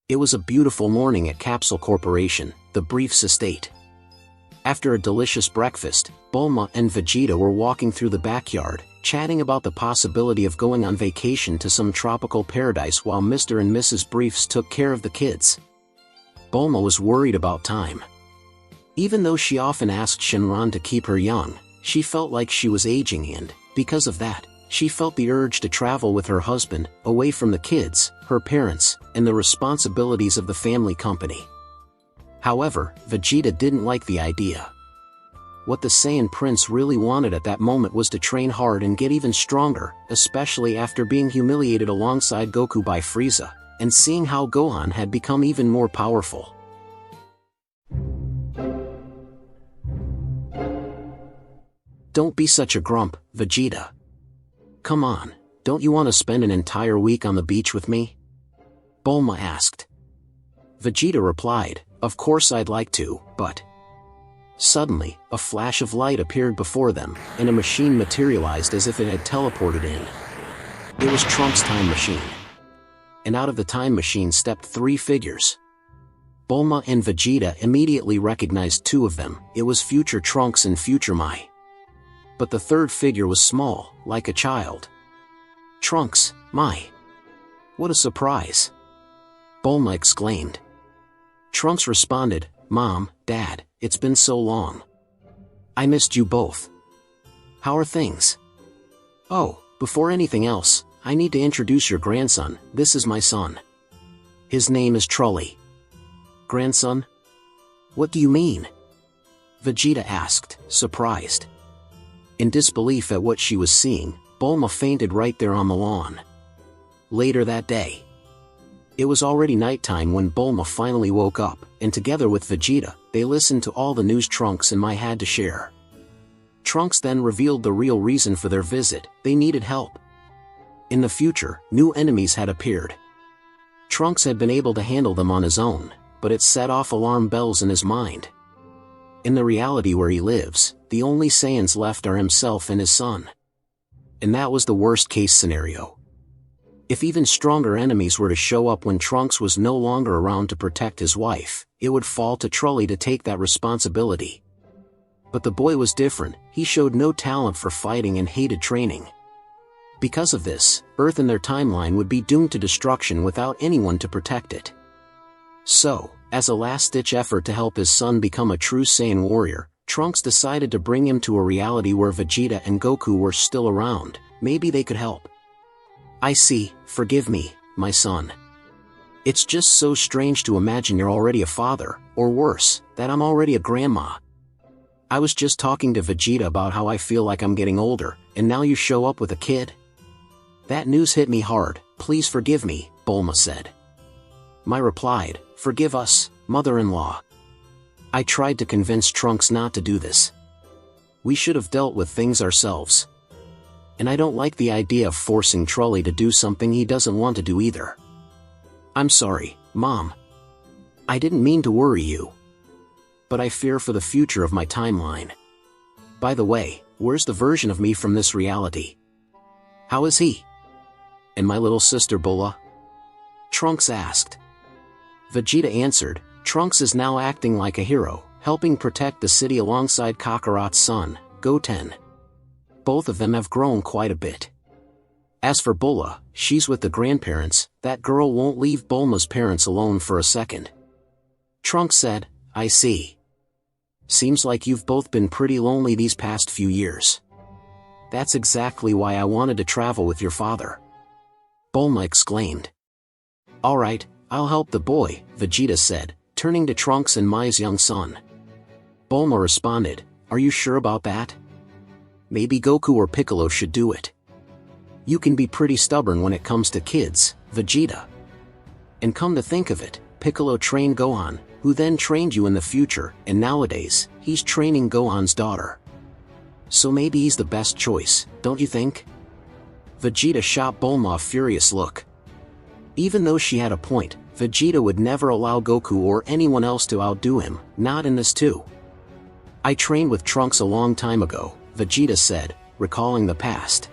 It was a beautiful morning at Capsule Corporation, the Brief's estate. After a delicious breakfast, Bulma and Vegeta were walking through the backyard, chatting about the possibility of going on vacation to some tropical paradise while Mr. and Mrs. Briefs took care of the kids. Bulma was worried about time. Even though she often asked Shenron to keep her young, she felt like she was aging and, because of that, she felt the urge to travel with her husband, away from the kids, her parents, and the responsibilities of the family company. However, Vegeta didn't like the idea. What the Saiyan Prince really wanted at that moment was to train hard and get even stronger, especially after being humiliated alongside Goku by Frieza, and seeing how Gohan had become even more powerful. Don't be such a grump, Vegeta. Come on, don't you want to spend an entire week on the beach with me? Bulma asked. Vegeta replied, of course I'd like to, but... Suddenly, a flash of light appeared before them, and a machine materialized as if it had teleported in. It was Trunks' time machine. And out of the time machine stepped three figures. Bulma and Vegeta immediately recognized two of them. It was future Trunks and future Mai. But the third figure was small, like a child. Trunks, Mai. What a surprise! Bulma exclaimed. Trunks responded, Mom, Dad, it's been so long. I missed you both. How are things? Oh, before anything else, I need to introduce your grandson. This is my son. His name is Trulli. Grandson? What do you mean? Vegeta asked, surprised. In disbelief at what she was seeing, Bulma fainted right there on the lawn. Later that day. It was already nighttime when Bulma finally woke up, and together with Vegeta, they listened to all the news Trunks and Mai had to share. Trunks then revealed the real reason for their visit: they needed help. In the future, new enemies had appeared. Trunks had been able to handle them on his own, but it set off alarm bells in his mind. In the reality where he lives, the only Saiyans left are himself and his son. And that was the worst-case scenario. If even stronger enemies were to show up when Trunks was no longer around to protect his wife, it would fall to Trulli to take that responsibility. But the boy was different. He showed no talent for fighting and hated training. Because of this, Earth and their timeline would be doomed to destruction without anyone to protect it. So, as a last-ditch effort to help his son become a true Saiyan warrior, Trunks decided to bring him to a reality where Vegeta and Goku were still around. Maybe they could help. I see, forgive me, my son. It's just so strange to imagine you're already a father, or worse, that I'm already a grandma. I was just talking to Vegeta about how I feel like I'm getting older, and now you show up with a kid? That news hit me hard. Please forgive me, Bulma said. Mai replied, forgive us, mother-in-law. I tried to convince Trunks not to do this. We should have dealt with things ourselves. And I don't like the idea of forcing Trulli to do something he doesn't want to do either. I'm sorry, Mom. I didn't mean to worry you. But I fear for the future of my timeline. By the way, where's the version of me from this reality? How is he? And my little sister Bulma? Trunks asked. Vegeta answered, Trunks is now acting like a hero, helping protect the city alongside Kakarot's son, Goten. Both of them have grown quite a bit. As for Bulma, she's with the grandparents. That girl won't leave Bulma's parents alone for a second. Trunks said, I see. Seems like you've both been pretty lonely these past few years. That's exactly why I wanted to travel with your father. Bulma exclaimed. Alright, I'll help the boy, Vegeta said, turning to Trunks and Mai's young son. Bulma responded, are you sure about that? Maybe Goku or Piccolo should do it. You can be pretty stubborn when it comes to kids, Vegeta. And come to think of it, Piccolo trained Gohan, who then trained you in the future, and nowadays, he's training Gohan's daughter. So maybe he's the best choice, don't you think? Vegeta shot Bulma a furious look. Even though she had a point, Vegeta would never allow Goku or anyone else to outdo him, not in this too. I trained with Trunks a long time ago, Vegeta said, recalling the past.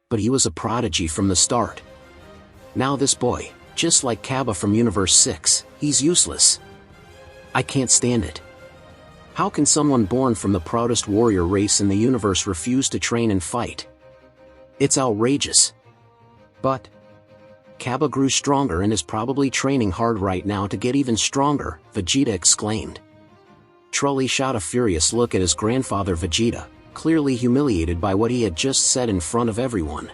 but he was a prodigy from the start. Now this boy, just like Kaba from Universe 6, he's useless. I can't stand it. How can someone born from the proudest warrior race in the universe refuse to train and fight? It's outrageous. But Kaba grew stronger and is probably training hard right now to get even stronger, Vegeta exclaimed. Trulli shot a furious look at his grandfather Vegeta, clearly humiliated by what he had just said in front of everyone.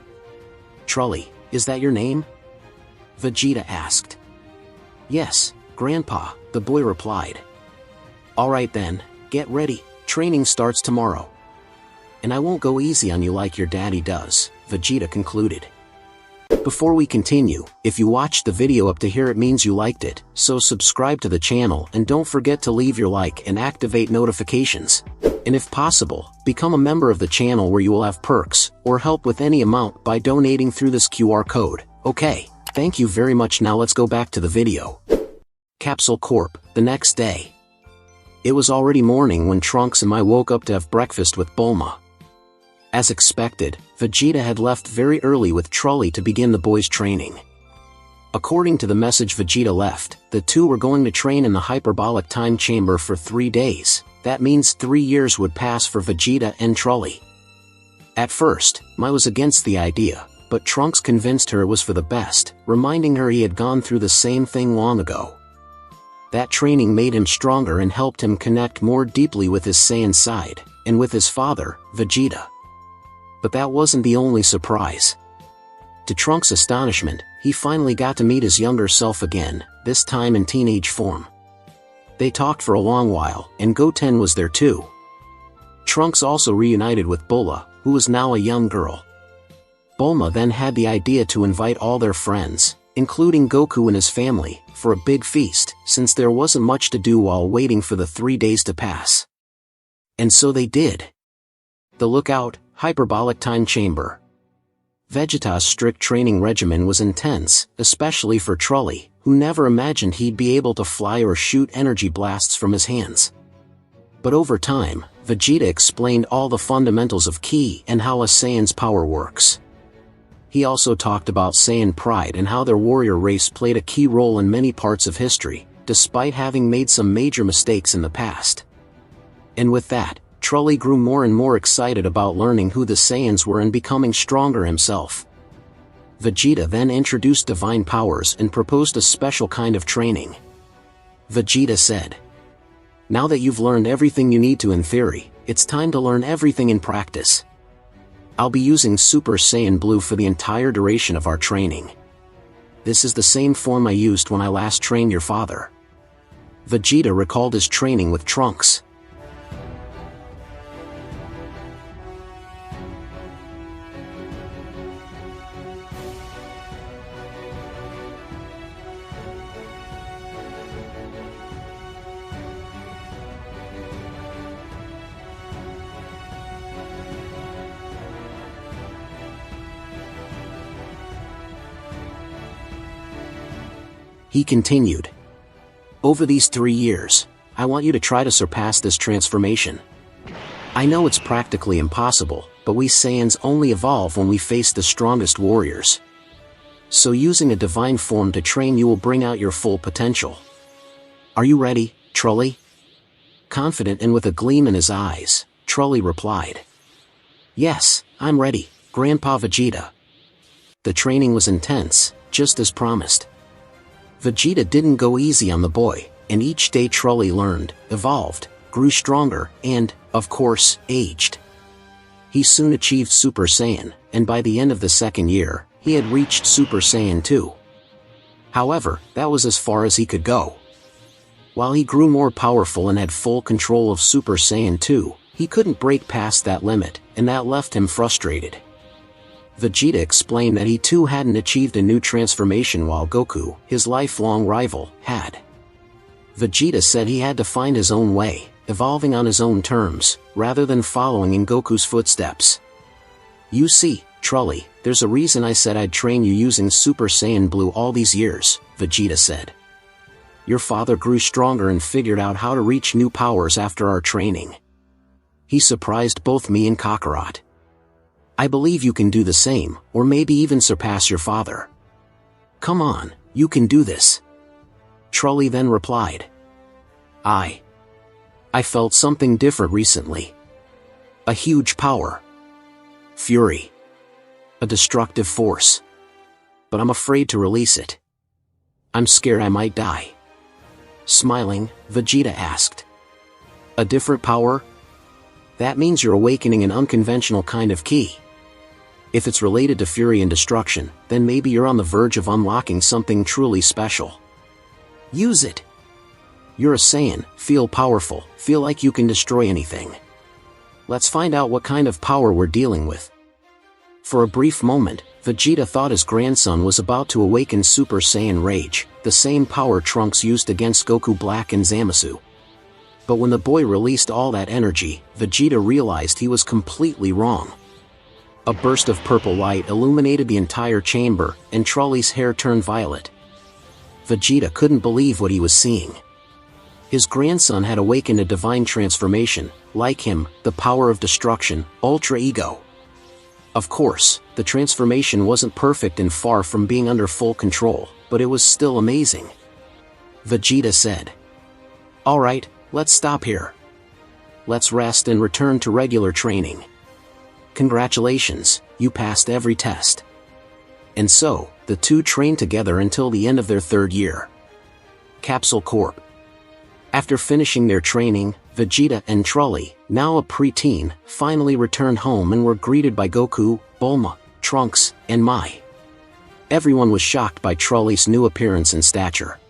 Trulli, is that your name? Vegeta asked. Yes, Grandpa, the boy replied. Alright then, get ready, training starts tomorrow. And I won't go easy on you like your daddy does, Vegeta concluded. Before we continue, if you watched the video up to here it means you liked it, so subscribe to the channel and don't forget to leave your like and activate notifications. And if possible, become a member of the channel where you will have perks, or help with any amount by donating through this QR code. Okay, thank you very much. Now let's go back to the video. Capsule Corp, the next day. It was already morning when Trunks and I woke up to have breakfast with Bulma. As expected, Vegeta had left very early with Trulli to begin the boys' training. According to the message Vegeta left, the two were going to train in the hyperbolic time chamber for 3 days. That means 3 years would pass for Vegeta and Trulli. At first, Mai was against the idea, but Trunks convinced her it was for the best, reminding her he had gone through the same thing long ago. That training made him stronger and helped him connect more deeply with his Saiyan side, and with his father, Vegeta. But that wasn't the only surprise. To Trunks' astonishment, he finally got to meet his younger self again, this time in teenage form. They talked for a long while, and Goten was there too. Trunks also reunited with Bulma, who was now a young girl. Bulma then had the idea to invite all their friends, including Goku and his family, for a big feast, since there wasn't much to do while waiting for the 3 days to pass. And so they did. The Lookout, hyperbolic time chamber. Vegeta's strict training regimen was intense, especially for Trulli, who never imagined he'd be able to fly or shoot energy blasts from his hands. But over time, Vegeta explained all the fundamentals of Ki and how a Saiyan's power works. He also talked about Saiyan pride and how their warrior race played a key role in many parts of history, despite having made some major mistakes in the past. And with that, Trulli grew more and more excited about learning who the Saiyans were and becoming stronger himself. Vegeta then introduced divine powers and proposed a special kind of training. Vegeta said, "Now that you've learned everything you need to in theory, it's time to learn everything in practice. I'll be using Super Saiyan Blue for the entire duration of our training. This is the same form I used when I last trained your father." Vegeta recalled his training with Trunks. He continued, "Over these 3 years, I want you to try to surpass this transformation. I know it's practically impossible, but we Saiyans only evolve when we face the strongest warriors. So using a divine form to train you will bring out your full potential. Are you ready, Trulli?" Confident and with a gleam in his eyes, Trulli replied, "Yes, I'm ready, Grandpa Vegeta." The training was intense, just as promised. Vegeta didn't go easy on the boy, and each day Trulli learned, evolved, grew stronger, and, of course, aged. He soon achieved Super Saiyan, and by the end of the 2nd year, he had reached Super Saiyan 2. However, that was as far as he could go. While he grew more powerful and had full control of Super Saiyan 2, he couldn't break past that limit, and that left him frustrated. Vegeta explained that he too hadn't achieved a new transformation while Goku, his lifelong rival, had. Vegeta said he had to find his own way, evolving on his own terms, rather than following in Goku's footsteps. "You see, Trulli, there's a reason I said I'd train you using Super Saiyan Blue all these years," Vegeta said. "Your father grew stronger and figured out how to reach new powers after our training. He surprised both me and Kakarot. I believe you can do the same, or maybe even surpass your father. Come on, you can do this. Trulli then replied. I felt something different recently. A huge power. Fury. A destructive force. But I'm afraid to release it. I'm scared I might die. Smiling, Vegeta asked. A different power? That means you're awakening an unconventional kind of ki. If it's related to fury and destruction, then maybe you're on the verge of unlocking something truly special. Use it. You're a Saiyan, feel powerful, feel like you can destroy anything. Let's find out what kind of power we're dealing with. For a brief moment, Vegeta thought his grandson was about to awaken Super Saiyan Rage, the same power Trunks used against Goku Black and Zamasu. But when the boy released all that energy, Vegeta realized he was completely wrong. A burst of purple light illuminated the entire chamber, and Trulli's hair turned violet. Vegeta couldn't believe what he was seeing. His grandson had awakened a divine transformation, like him, the power of destruction, Ultra Ego. Of course, the transformation wasn't perfect and far from being under full control, but it was still amazing. Vegeta said. Alright, let's stop here. Let's rest and return to regular training. Congratulations, you passed every test. And so, the two trained together until the end of their 3rd year. Capsule Corp. After finishing their training, Vegeta and Trulli, now a preteen, finally returned home and were greeted by Goku, Bulma, Trunks, and Mai. Everyone was shocked by Trulli's new appearance and stature.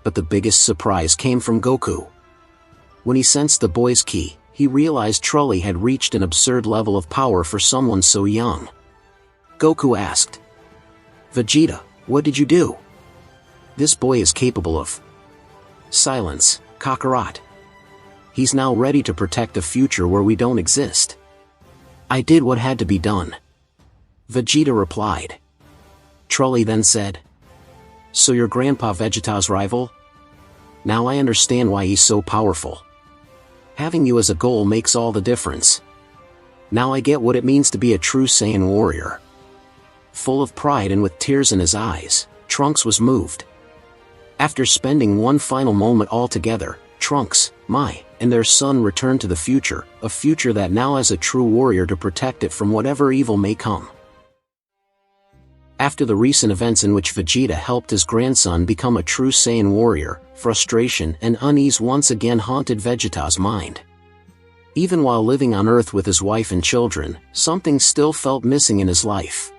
But the biggest surprise came from Goku. When he sensed the boy's ki, he realized Trulli had reached an absurd level of power for someone so young. Goku asked. Vegeta, what did you do? This boy is capable of... Silence, Kakarot. He's now ready to protect a future where we don't exist. I did what had to be done. Vegeta replied. Trulli then said. So your grandpa Vegeta's rival? Now I understand why he's so powerful. Having you as a goal makes all the difference. Now I get what it means to be a true Saiyan warrior. Full of pride and with tears in his eyes, Trunks was moved. After spending one final moment all together, Trunks, Mai, and their son returned to the future, a future that now has a true warrior to protect it from whatever evil may come. After the recent events in which Vegeta helped his grandson become a true Saiyan warrior, frustration and unease once again haunted Vegeta's mind. Even while living on Earth with his wife and children, something still felt missing in his life.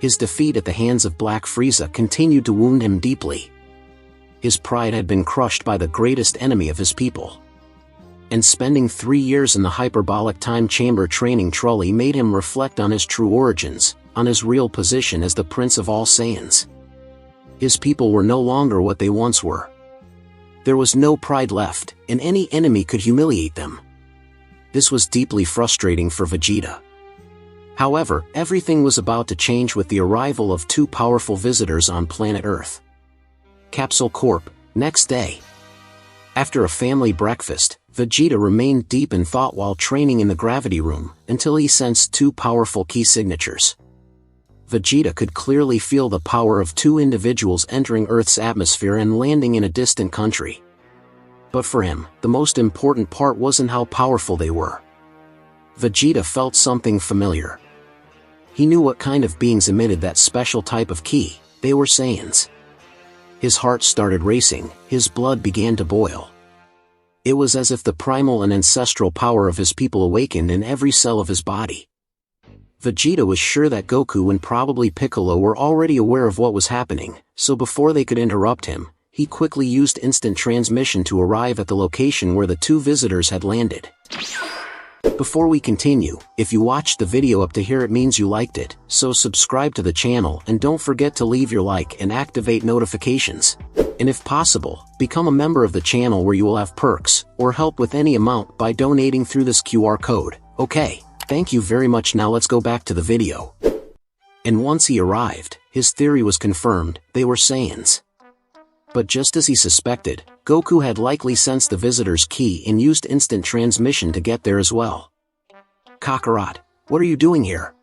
His defeat at the hands of Black Frieza continued to wound him deeply. His pride had been crushed by the greatest enemy of his people. And spending 3 years in the hyperbolic time chamber training Trulli made him reflect on his true origins, on his real position as the Prince of all Saiyans. His people were no longer what they once were. There was no pride left, and any enemy could humiliate them. This was deeply frustrating for Vegeta. However, everything was about to change with the arrival of 2 powerful visitors on planet Earth. Capsule Corp, next day. After a family breakfast, Vegeta remained deep in thought while training in the gravity room, until he sensed 2 powerful key signatures. Vegeta could clearly feel the power of 2 individuals entering Earth's atmosphere and landing in a distant country. But for him, the most important part wasn't how powerful they were. Vegeta felt something familiar. He knew what kind of beings emitted that special type of ki. They were Saiyans. His heart started racing, his blood began to boil. It was as if the primal and ancestral power of his people awakened in every cell of his body. Vegeta was sure that Goku and probably Piccolo were already aware of what was happening, so before they could interrupt him, he quickly used instant transmission to arrive at the location where the 2 visitors had landed. Before we continue, if you watched the video up to here it means you liked it, so subscribe to the channel and don't forget to leave your like and activate notifications. And if possible, become a member of the channel where you will have perks, or help with any amount by donating through this QR code. Okay, thank you very much. Now let's go back to the video. And once he arrived, his theory was confirmed, they were Saiyans. But just as he suspected, Goku had likely sensed the visitor's ki and used instant transmission to get there as well. Kakarot, What are you doing here?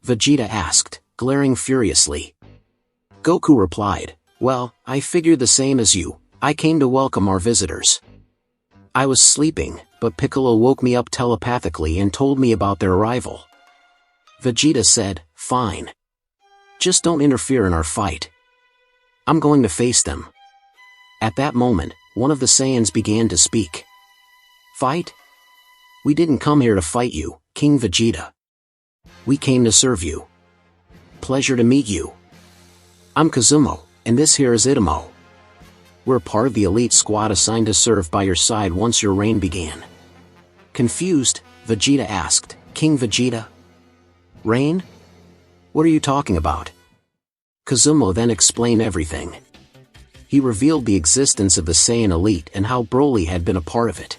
Vegeta asked, glaring furiously. Goku replied, well, I figured the same as you. I came to welcome our visitors. I was sleeping, but Piccolo woke me up telepathically and told me about their arrival. Vegeta said, fine. Just don't interfere in our fight. I'm going to face them. At that moment, one of the Saiyans began to speak. Fight? We didn't come here to fight you, King Vegeta. We came to serve you. Pleasure to meet you. I'm Kazuma, and this here is Itamo. We're part of the elite squad assigned to serve by your side once your reign began. Confused, Vegeta asked, King Vegeta? Reign? What are you talking about? Kazuma then explained everything. He revealed the existence of the Saiyan elite and how Broly had been a part of it.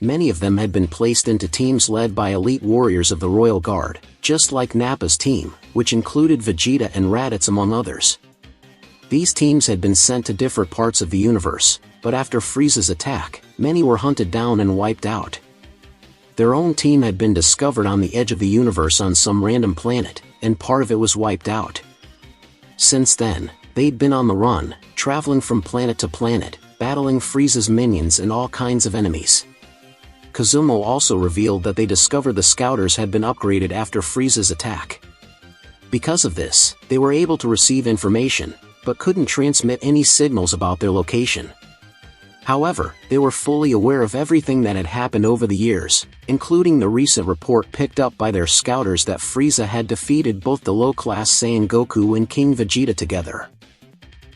Many of them had been placed into teams led by elite warriors of the Royal Guard, just like Nappa's team, which included Vegeta and Raditz among others. These teams had been sent to different parts of the universe, but after Frieza's attack, many were hunted down and wiped out. Their own team had been discovered on the edge of the universe on some random planet, and part of it was wiped out. Since then, they'd been on the run, traveling from planet to planet, battling Frieza's minions and all kinds of enemies. Kazuma also revealed that they discovered the Scouters had been upgraded after Frieza's attack. Because of this, they were able to receive information, but couldn't transmit any signals about their location. However, they were fully aware of everything that had happened over the years, including the recent report picked up by their Scouters that Frieza had defeated both the low-class Saiyan Goku and King Vegeta together.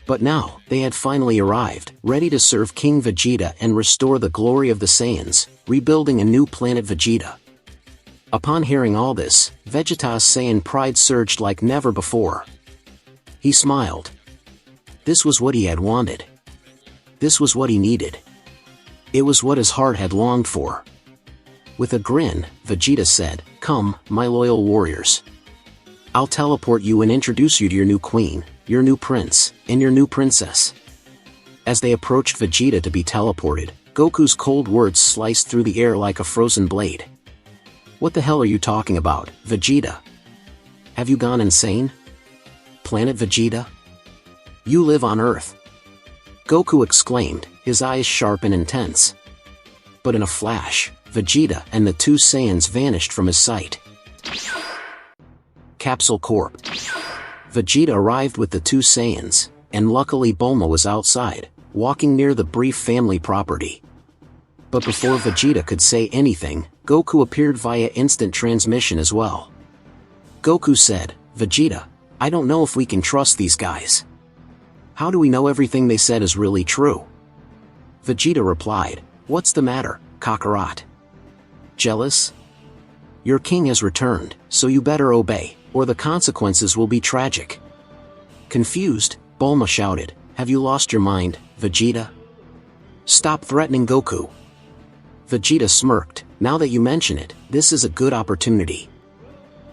But now, they had finally arrived, ready to serve King Vegeta and restore the glory of the Saiyans, rebuilding a new planet Vegeta. Upon hearing all this, Vegeta's Saiyan pride surged like never before. He smiled. This was what he had wanted. This was what he needed. It was what his heart had longed for. With a grin, Vegeta said, Come, my loyal warriors. I'll teleport you and introduce you to your new queen, your new prince, and your new princess. As they approached Vegeta to be teleported, Goku's cold words sliced through the air like a frozen blade. What the hell are you talking about, Vegeta? Have you gone insane? Planet Vegeta? You live on Earth. Goku exclaimed, his eyes sharp and intense. But in a flash, Vegeta and the two Saiyans vanished from his sight. Capsule Corp. Vegeta arrived with the two Saiyans, and luckily Bulma was outside, walking near the brief family property. But before Vegeta could say anything, Goku appeared via instant transmission as well. Goku said, Vegeta, I don't know if we can trust these guys. How do we know everything they said is really true? Vegeta replied, What's the matter, Kakarot? Jealous? Your king has returned, so you better obey, or the consequences will be tragic. Confused, Bulma shouted, Have you lost your mind, Vegeta? Stop threatening Goku. Vegeta smirked, Now that you mention it, this is a good opportunity.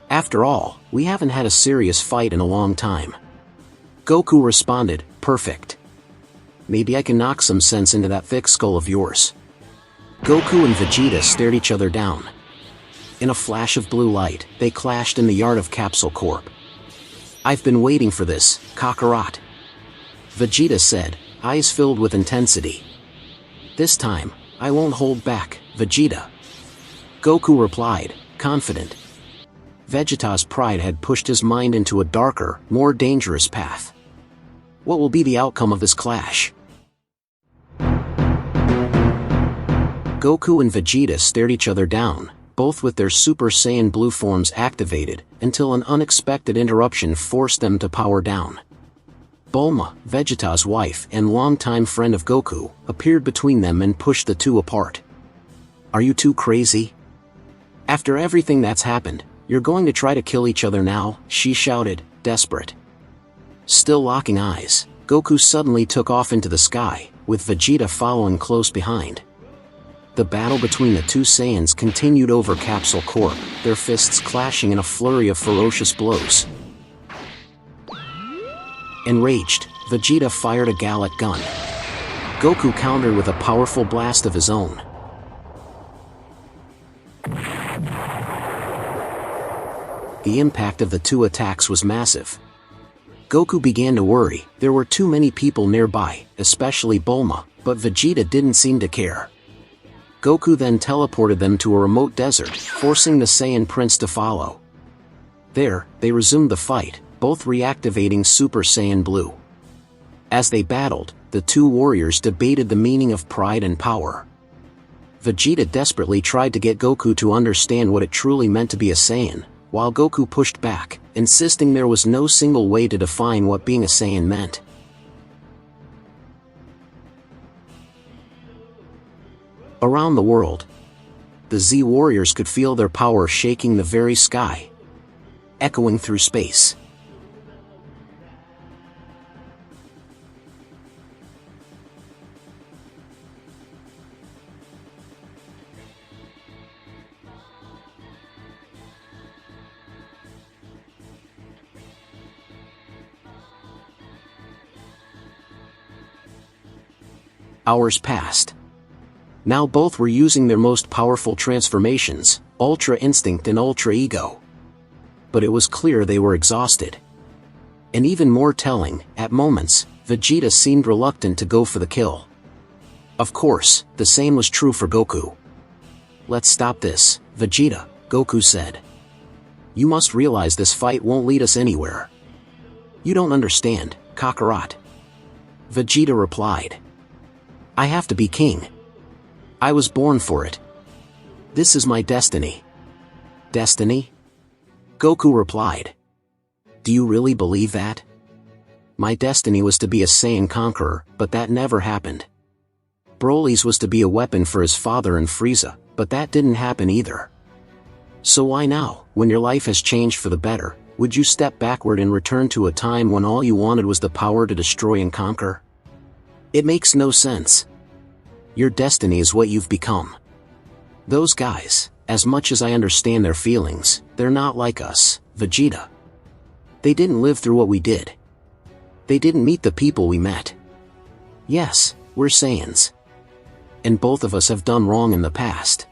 After all, we haven't had a serious fight in a long time. Goku responded, Perfect. Maybe I can knock some sense into that thick skull of yours. Goku and Vegeta stared each other down. In a flash of blue light, they clashed in the yard of Capsule Corp. I've been waiting for this, Kakarot. Vegeta said, eyes filled with intensity. This time, I won't hold back, Vegeta. Goku replied, confident. Vegeta's pride had pushed his mind into a darker, more dangerous path. What will be the outcome of this clash? Goku and Vegeta stared each other down, both with their Super Saiyan blue forms activated, until an unexpected interruption forced them to power down. Bulma, Vegeta's wife and longtime friend of Goku, appeared between them and pushed the two apart. Are you two crazy? After everything that's happened, you're going to try to kill each other now, she shouted, desperate. Still locking eyes, Goku suddenly took off into the sky, with Vegeta following close behind. The battle between the two Saiyans continued over Capsule Corp, their fists clashing in a flurry of ferocious blows. Enraged, Vegeta fired a Gallic gun. Goku countered with a powerful blast of his own. the impact of the two attacks was massive. Goku began to worry. There were too many people nearby, especially Bulma, but Vegeta didn't seem to care. Goku then teleported them to a remote desert, forcing the Saiyan Prince to follow. There, they resumed the fight, both reactivating Super Saiyan Blue. As they battled, the two warriors debated the meaning of pride and power. Vegeta desperately tried to get Goku to understand what it truly meant to be a Saiyan, while Goku pushed back, insisting there was no single way to define what being a Saiyan meant. Around the world, the Z warriors could feel their power shaking the very sky, echoing through space. Hours passed. Now both were using their most powerful transformations, Ultra Instinct and Ultra Ego. But it was clear they were exhausted. And even more telling, at moments, Vegeta seemed reluctant to go for the kill. Of course, the same was true for Goku. "Let's stop this, Vegeta," Goku said. "You must realize this fight won't lead us anywhere." "You don't understand, Kakarot," Vegeta replied. "I have to be king. I was born for it. This is my destiny." "Destiny?" Goku replied. "Do you really believe that? My destiny was to be a Saiyan conqueror, but that never happened. Broly's was to be a weapon for his father and Frieza, but that didn't happen either. So why now, when your life has changed for the better, would you step backward and return to a time when all you wanted was the power to destroy and conquer? It makes no sense. Your destiny is what you've become. Those guys, as much as I understand their feelings, they're not like us, Vegeta. They didn't live through what we did. They didn't meet the people we met. Yes, we're Saiyans. And both of us have done wrong in the past.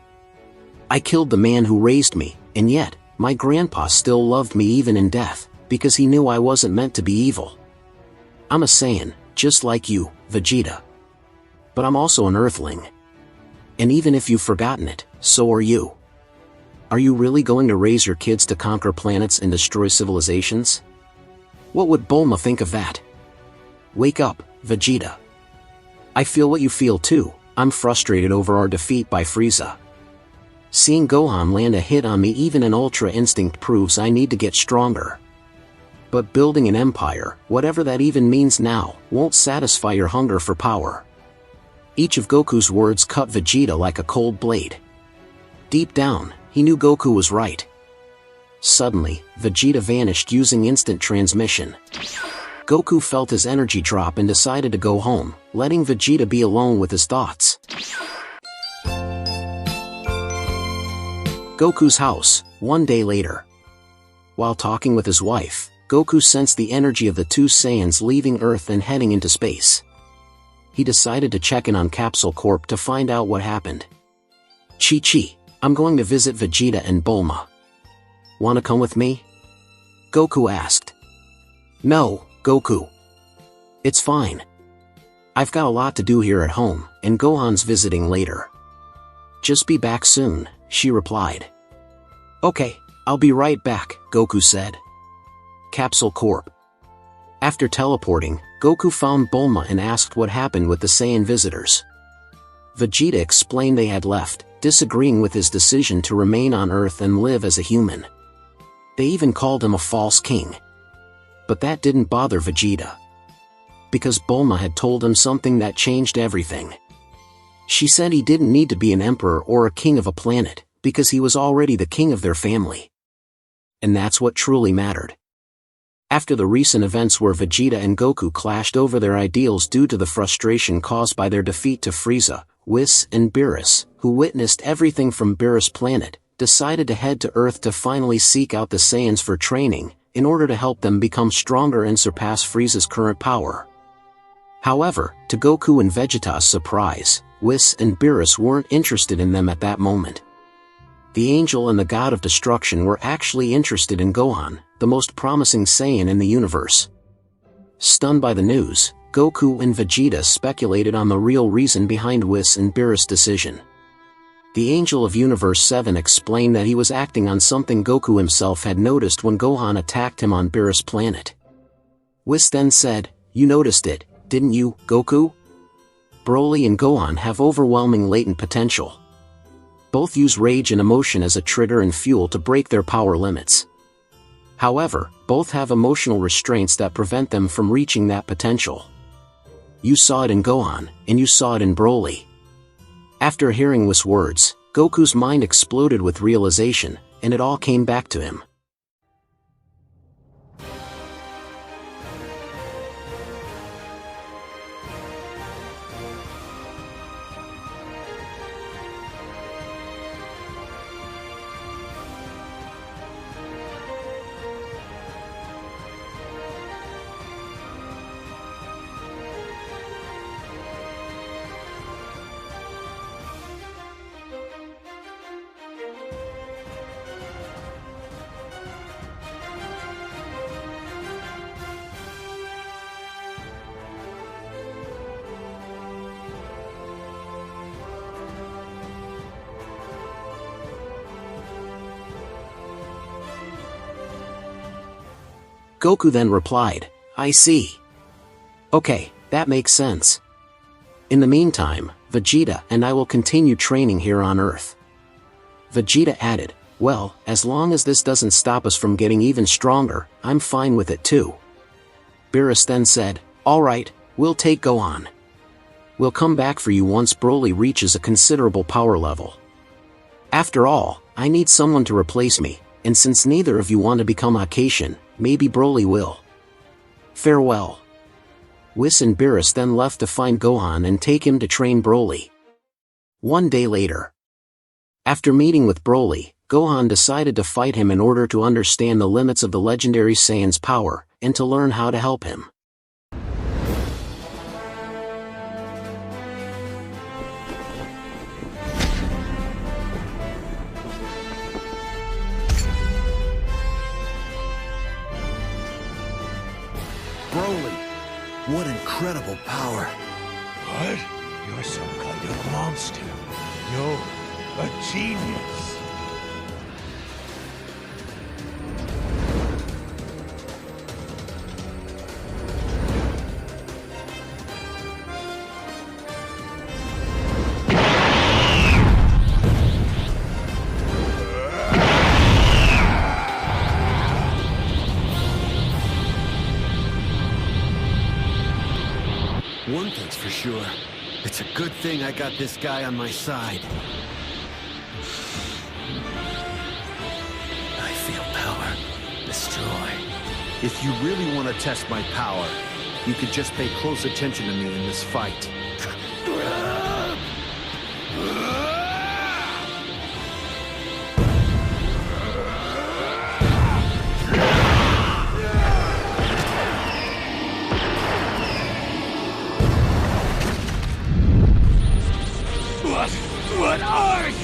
I killed the man who raised me, and yet, my grandpa still loved me even in death, because he knew I wasn't meant to be evil. I'm a Saiyan, just like you, Vegeta. But I'm also an Earthling. And even if you've forgotten it, so are you. Are you really going to raise your kids to conquer planets and destroy civilizations? What would Bulma think of that? Wake up, Vegeta. I feel what you feel too. I'm frustrated over our defeat by Frieza. Seeing Gohan land a hit on me even in Ultra Instinct proves I need to get stronger. But building an empire, whatever that even means now, won't satisfy your hunger for power." Each of Goku's words cut Vegeta like a cold blade. Deep down, he knew Goku was right. Suddenly, Vegeta vanished using instant transmission. Goku felt his energy drop and decided to go home, letting Vegeta be alone with his thoughts. Goku's house, one day later. While talking with his wife, Goku sensed the energy of the two Saiyans leaving Earth and heading into space. He decided to check in on Capsule Corp to find out what happened. "Chi-Chi, I'm going to visit Vegeta and Bulma. Wanna come with me?" Goku asked. "No, Goku. It's fine. I've got a lot to do here at home, and Gohan's visiting later." "Just be back soon," she replied. "Okay, I'll be right back," Goku said. Capsule Corp. After teleporting, Goku found Bulma and asked what happened with the Saiyan visitors. Vegeta explained they had left, disagreeing with his decision to remain on Earth and live as a human. They even called him a false king. But that didn't bother Vegeta. Because Bulma had told him something that changed everything. She said he didn't need to be an emperor or a king of a planet, because he was already the king of their family. And that's what truly mattered. After the recent events where Vegeta and Goku clashed over their ideals due to the frustration caused by their defeat to Frieza, Whis and Beerus, who witnessed everything from Beerus' planet, decided to head to Earth to finally seek out the Saiyans for training, in order to help them become stronger and surpass Frieza's current power. However, to Goku and Vegeta's surprise, Whis and Beerus weren't interested in them at that moment. The angel and the god of destruction were actually interested in Gohan, the most promising Saiyan in the universe. Stunned by the news, Goku and Vegeta speculated on the real reason behind Whis and Beerus' decision. The Angel of Universe 7 explained that he was acting on something Goku himself had noticed when Gohan attacked him on Beerus' planet. Whis then said, "You noticed it, didn't you, Goku? Broly and Gohan have overwhelming latent potential. Both use rage and emotion as a trigger and fuel to break their power limits. However, both have emotional restraints that prevent them from reaching that potential. You saw it in Gohan, and you saw it in Broly." After hearing Whis' words, Goku's mind exploded with realization, and it all came back to him. Goku then replied, "I see. Okay, that makes sense. In the meantime, Vegeta and I will continue training here on Earth." Vegeta added, "Well, as long as this doesn't stop us from getting even stronger, I'm fine with it too." Beerus then said, "Alright, we'll take Gohan. We'll come back for you once Broly reaches a considerable power level. After all, I need someone to replace me, and since neither of you want to become Akaishin, maybe Broly will. Farewell." Whis and Beerus then left to find Gohan and take him to train Broly. One day later, after meeting with Broly, Gohan decided to fight him in order to understand the limits of the legendary Saiyan's power, and to learn how to help him. Broly, what incredible power. What? You're some kind of monster. No, a genius. One thing's for sure. It's a good thing I got this guy on my side. I feel power. Destroy. If you really want to test my power, you could just pay close attention to me in this fight. What are you?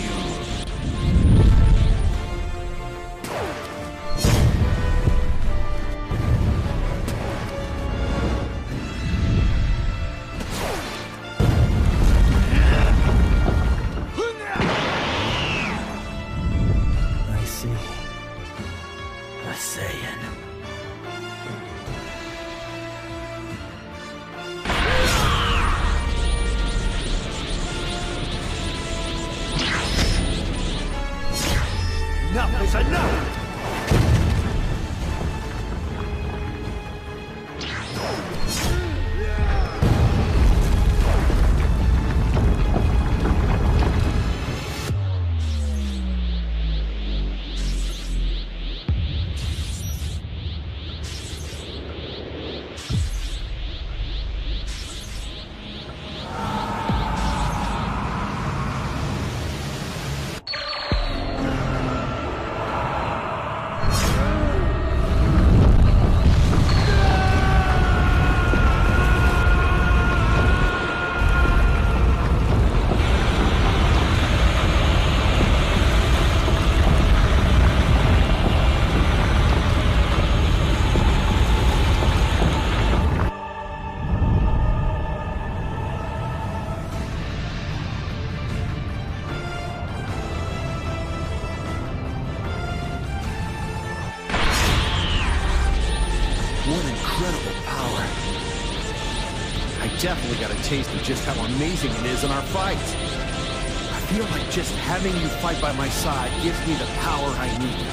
I definitely got a taste of just how amazing it is in our fights. I feel like just having you fight by my side gives me the power I need.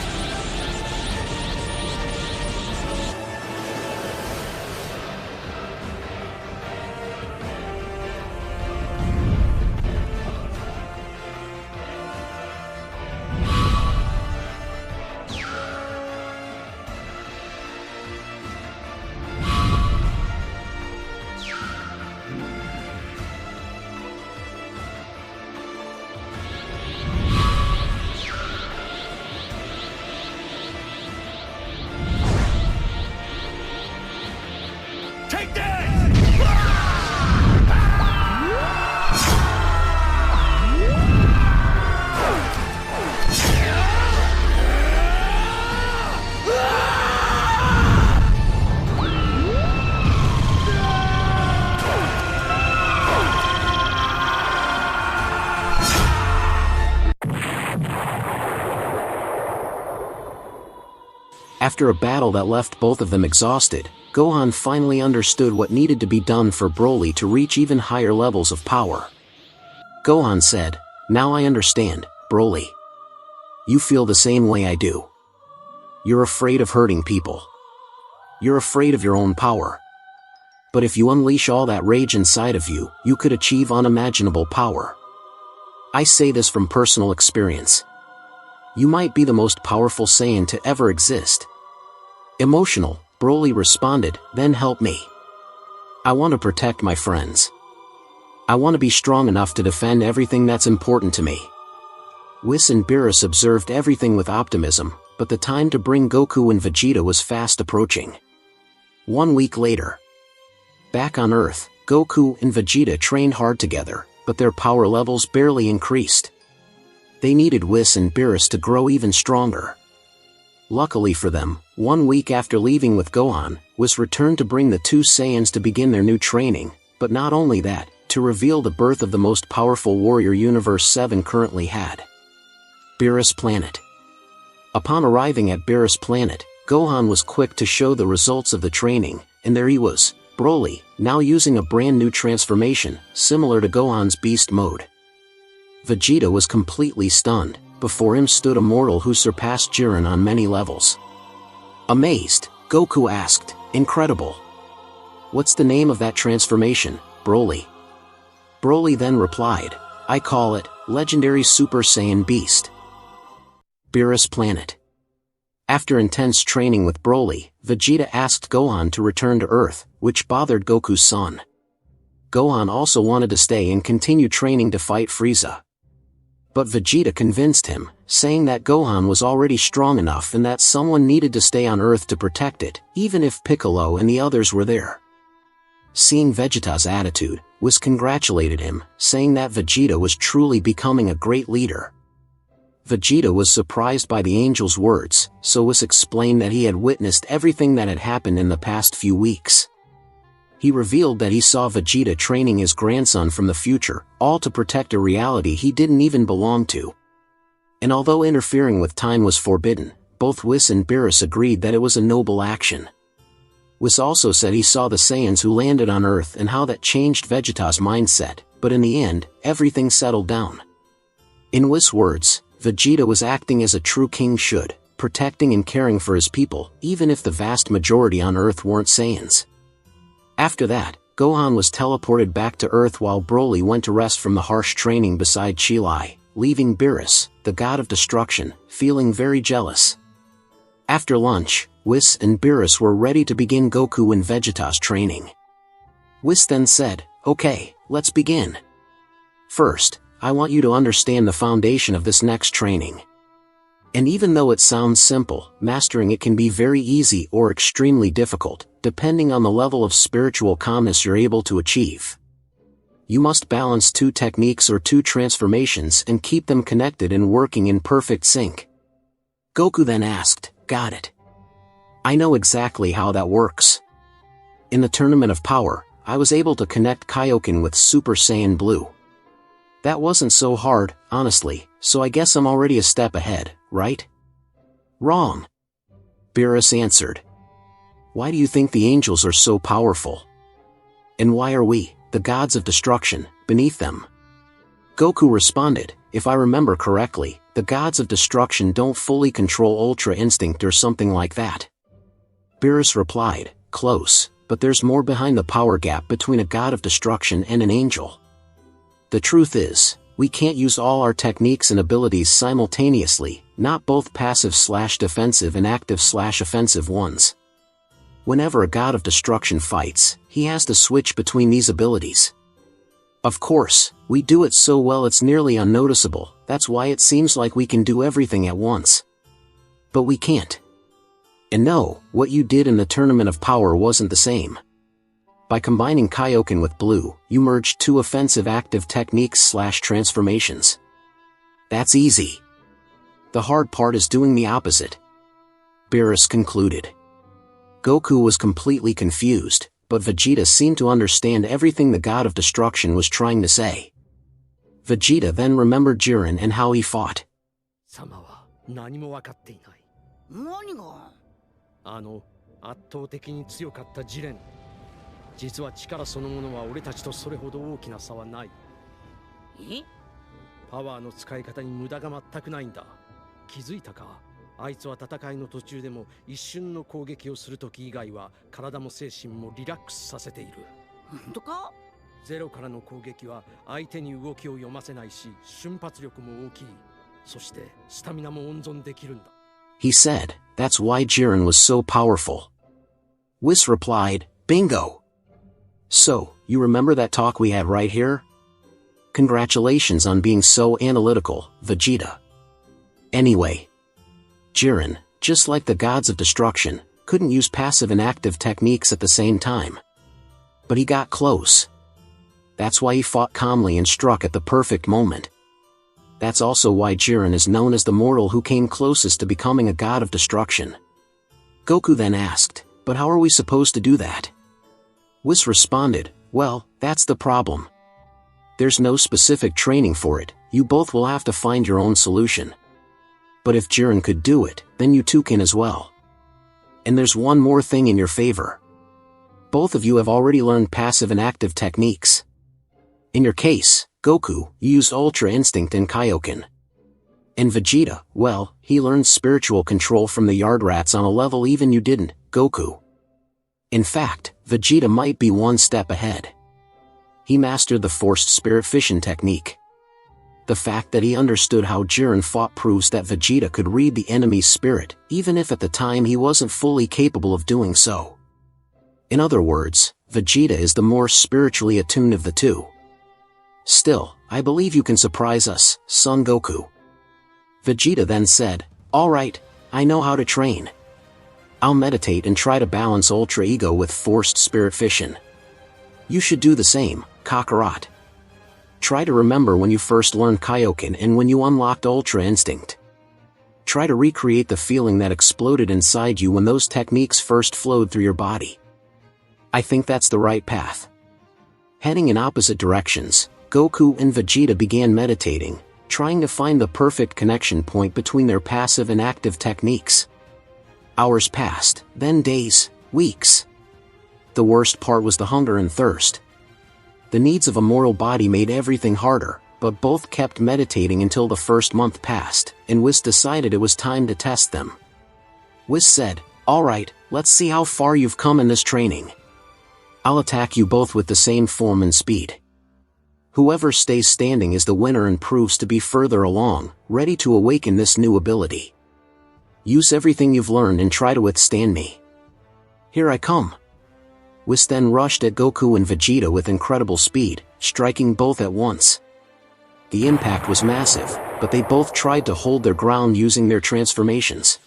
Take this! After a battle that left both of them exhausted, Gohan finally understood what needed to be done for Broly to reach even higher levels of power. Gohan said, "Now I understand, Broly. You feel the same way I do. You're afraid of hurting people. You're afraid of your own power. But if you unleash all that rage inside of you, you could achieve unimaginable power. I say this from personal experience. You might be the most powerful Saiyan to ever exist." Emotional, Broly responded, "Then help me. I want to protect my friends. I want to be strong enough to defend everything that's important to me." Whis and Beerus observed everything with optimism, but the time to bring Goku and Vegeta was fast approaching. 1 week later. Back on Earth, Goku and Vegeta trained hard together, but their power levels barely increased. They needed Whis and Beerus to grow even stronger. Luckily for them, 1 week after leaving with Gohan, Whis returned to bring the two Saiyans to begin their new training, but not only that, to reveal the birth of the most powerful warrior Universe 7 currently had. Beerus Planet. Upon arriving at Beerus Planet, Gohan was quick to show the results of the training, and there he was, Broly, now using a brand new transformation, similar to Gohan's beast mode. Vegeta was completely stunned. Before him stood a mortal who surpassed Jiren on many levels. Amazed, Goku asked, "Incredible. What's the name of that transformation, Broly?" Broly then replied, "I call it, Legendary Super Saiyan Beast." Beerus Planet. After intense training with Broly, Vegeta asked Gohan to return to Earth, which bothered Goku's son. Gohan also wanted to stay and continue training to fight Frieza. But Vegeta convinced him, saying that Gohan was already strong enough and that someone needed to stay on Earth to protect it, even if Piccolo and the others were there. Seeing Vegeta's attitude, Whis congratulated him, saying that Vegeta was truly becoming a great leader. Vegeta was surprised by the angel's words, so Whis explained that he had witnessed everything that had happened in the past few weeks. He revealed that he saw Vegeta training his grandson from the future, all to protect a reality he didn't even belong to. And although interfering with time was forbidden, both Whis and Beerus agreed that it was a noble action. Whis also said he saw the Saiyans who landed on Earth and how that changed Vegeta's mindset, but in the end, everything settled down. In Whis' words, Vegeta was acting as a true king should, protecting and caring for his people, even if the vast majority on Earth weren't Saiyans. After that, Gohan was teleported back to Earth while Broly went to rest from the harsh training beside Chi-Lai, leaving Beerus, the god of destruction, feeling very jealous. After lunch, Whis and Beerus were ready to begin Goku and Vegeta's training. Whis then said, "Okay, let's begin. First, I want you to understand the foundation of this next training. And even though it sounds simple, mastering it can be very easy or extremely difficult, depending on the level of spiritual calmness you're able to achieve. You must balance two techniques or two transformations and keep them connected and working in perfect sync." Goku then asked, "Got it. I know exactly how that works. In the Tournament of Power, I was able to connect Kaioken with Super Saiyan Blue. That wasn't so hard, honestly, so I guess I'm already a step ahead, right?" "Wrong," Beerus answered. "Why do you think the angels are so powerful? And why are we, the gods of destruction, beneath them? Goku responded, if I remember correctly, the gods of destruction don't fully control Ultra Instinct or something like that. Beerus replied, close, but there's more behind the power gap between a god of destruction and an angel. The truth is, we can't use all our techniques and abilities simultaneously, not both passive/defensive and active/offensive ones. Whenever a god of destruction fights, he has to switch between these abilities. Of course, we do it so well it's nearly unnoticeable, that's why it seems like we can do everything at once. But we can't. And no, what you did in the Tournament of Power wasn't the same. By combining Kaioken with Blue, you merged two offensive active techniques/transformations. That's easy. The hard part is doing the opposite. Beerus concluded. Goku was completely confused, but Vegeta seemed to understand everything the god of destruction was trying to say. Vegeta then remembered Jiren and how he fought. 様は何も分かっていない。何が？圧倒的に強かったジレン。実は力そのものは俺たちとそれほど大きな差はない。え？パワーの使い方に無駄が全くないんだ。気づいたか？あいつは戦いの途中でも一瞬の攻撃をするとき以外は体も精神もリラックスさせている。本当か？ゼロからの攻撃は相手に動きを読ませないし、瞬発力も大きい。そしてスタミナも温存できるんだ。He said, that's why Jiren was so powerful. Whis replied, bingo! So, you remember that talk we had right here? Congratulations on being so analytical, Vegeta. Anyway, Jiren, just like the gods of destruction, couldn't use passive and active techniques at the same time. But he got close. That's why he fought calmly and struck at the perfect moment. That's also why Jiren is known as the mortal who came closest to becoming a god of destruction. Goku then asked, but how are we supposed to do that? Whis responded, well, that's the problem. There's no specific training for it, you both will have to find your own solution. But if Jiren could do it, then you too can as well. And there's one more thing in your favor. Both of you have already learned passive and active techniques. In your case, Goku, you used Ultra Instinct and Kaioken. And Vegeta, well, he learned spiritual control from the Yard Rats on a level even you didn't, Goku. In fact, Vegeta might be one step ahead. He mastered the Forced Spirit Fission technique. The fact that he understood how Jiren fought proves that Vegeta could read the enemy's spirit, even if at the time he wasn't fully capable of doing so. In other words, Vegeta is the more spiritually attuned of the two. Still, I believe you can surprise us, Son Goku. Vegeta then said, alright, I know how to train. I'll meditate and try to balance Ultra Ego with Forced Spirit Fission. You should do the same, Kakarot. Try to remember when you first learned Kaioken and when you unlocked Ultra Instinct. Try to recreate the feeling that exploded inside you when those techniques first flowed through your body. I think that's the right path. Heading in opposite directions, Goku and Vegeta began meditating, trying to find the perfect connection point between their passive and active techniques. Hours passed, then days, weeks. The worst part was the hunger and thirst. The needs of a mortal body made everything harder, but both kept meditating until the first month passed, and Whis decided it was time to test them. Whis said, alright, let's see how far you've come in this training. I'll attack you both with the same form and speed. Whoever stays standing is the winner and proves to be further along, ready to awaken this new ability. Use everything you've learned and try to withstand me. Here I come. Whis then rushed at Goku and Vegeta with incredible speed, striking both at once. The impact was massive, but they both tried to hold their ground using their transformations.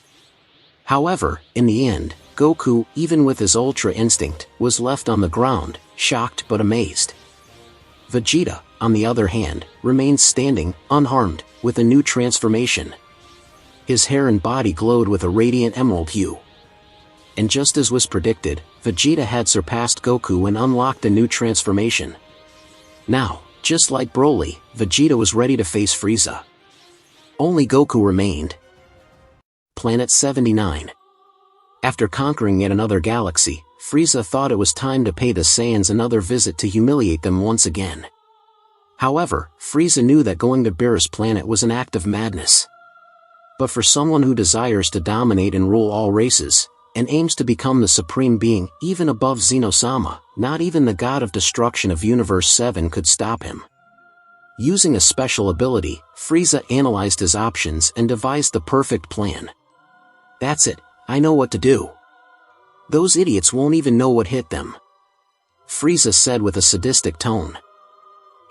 However, in the end, Goku, even with his Ultra Instinct, was left on the ground, shocked but amazed. Vegeta, on the other hand, remained standing, unharmed, with a new transformation. His hair and body glowed with a radiant emerald hue. And just as was predicted, Vegeta had surpassed Goku and unlocked a new transformation. Now, just like Broly, Vegeta was ready to face Frieza. Only Goku remained. Planet 79. After conquering yet another galaxy, Frieza thought it was time to pay the Saiyans another visit to humiliate them once again. However, Frieza knew that going to Beerus planet was an act of madness. But for someone who desires to dominate and rule all races, and aims to become the supreme being, even above Zeno-sama, not even the god of destruction of Universe 7 could stop him. Using a special ability, Frieza analyzed his options and devised the perfect plan. That's it, I know what to do. Those idiots won't even know what hit them, Frieza said with a sadistic tone.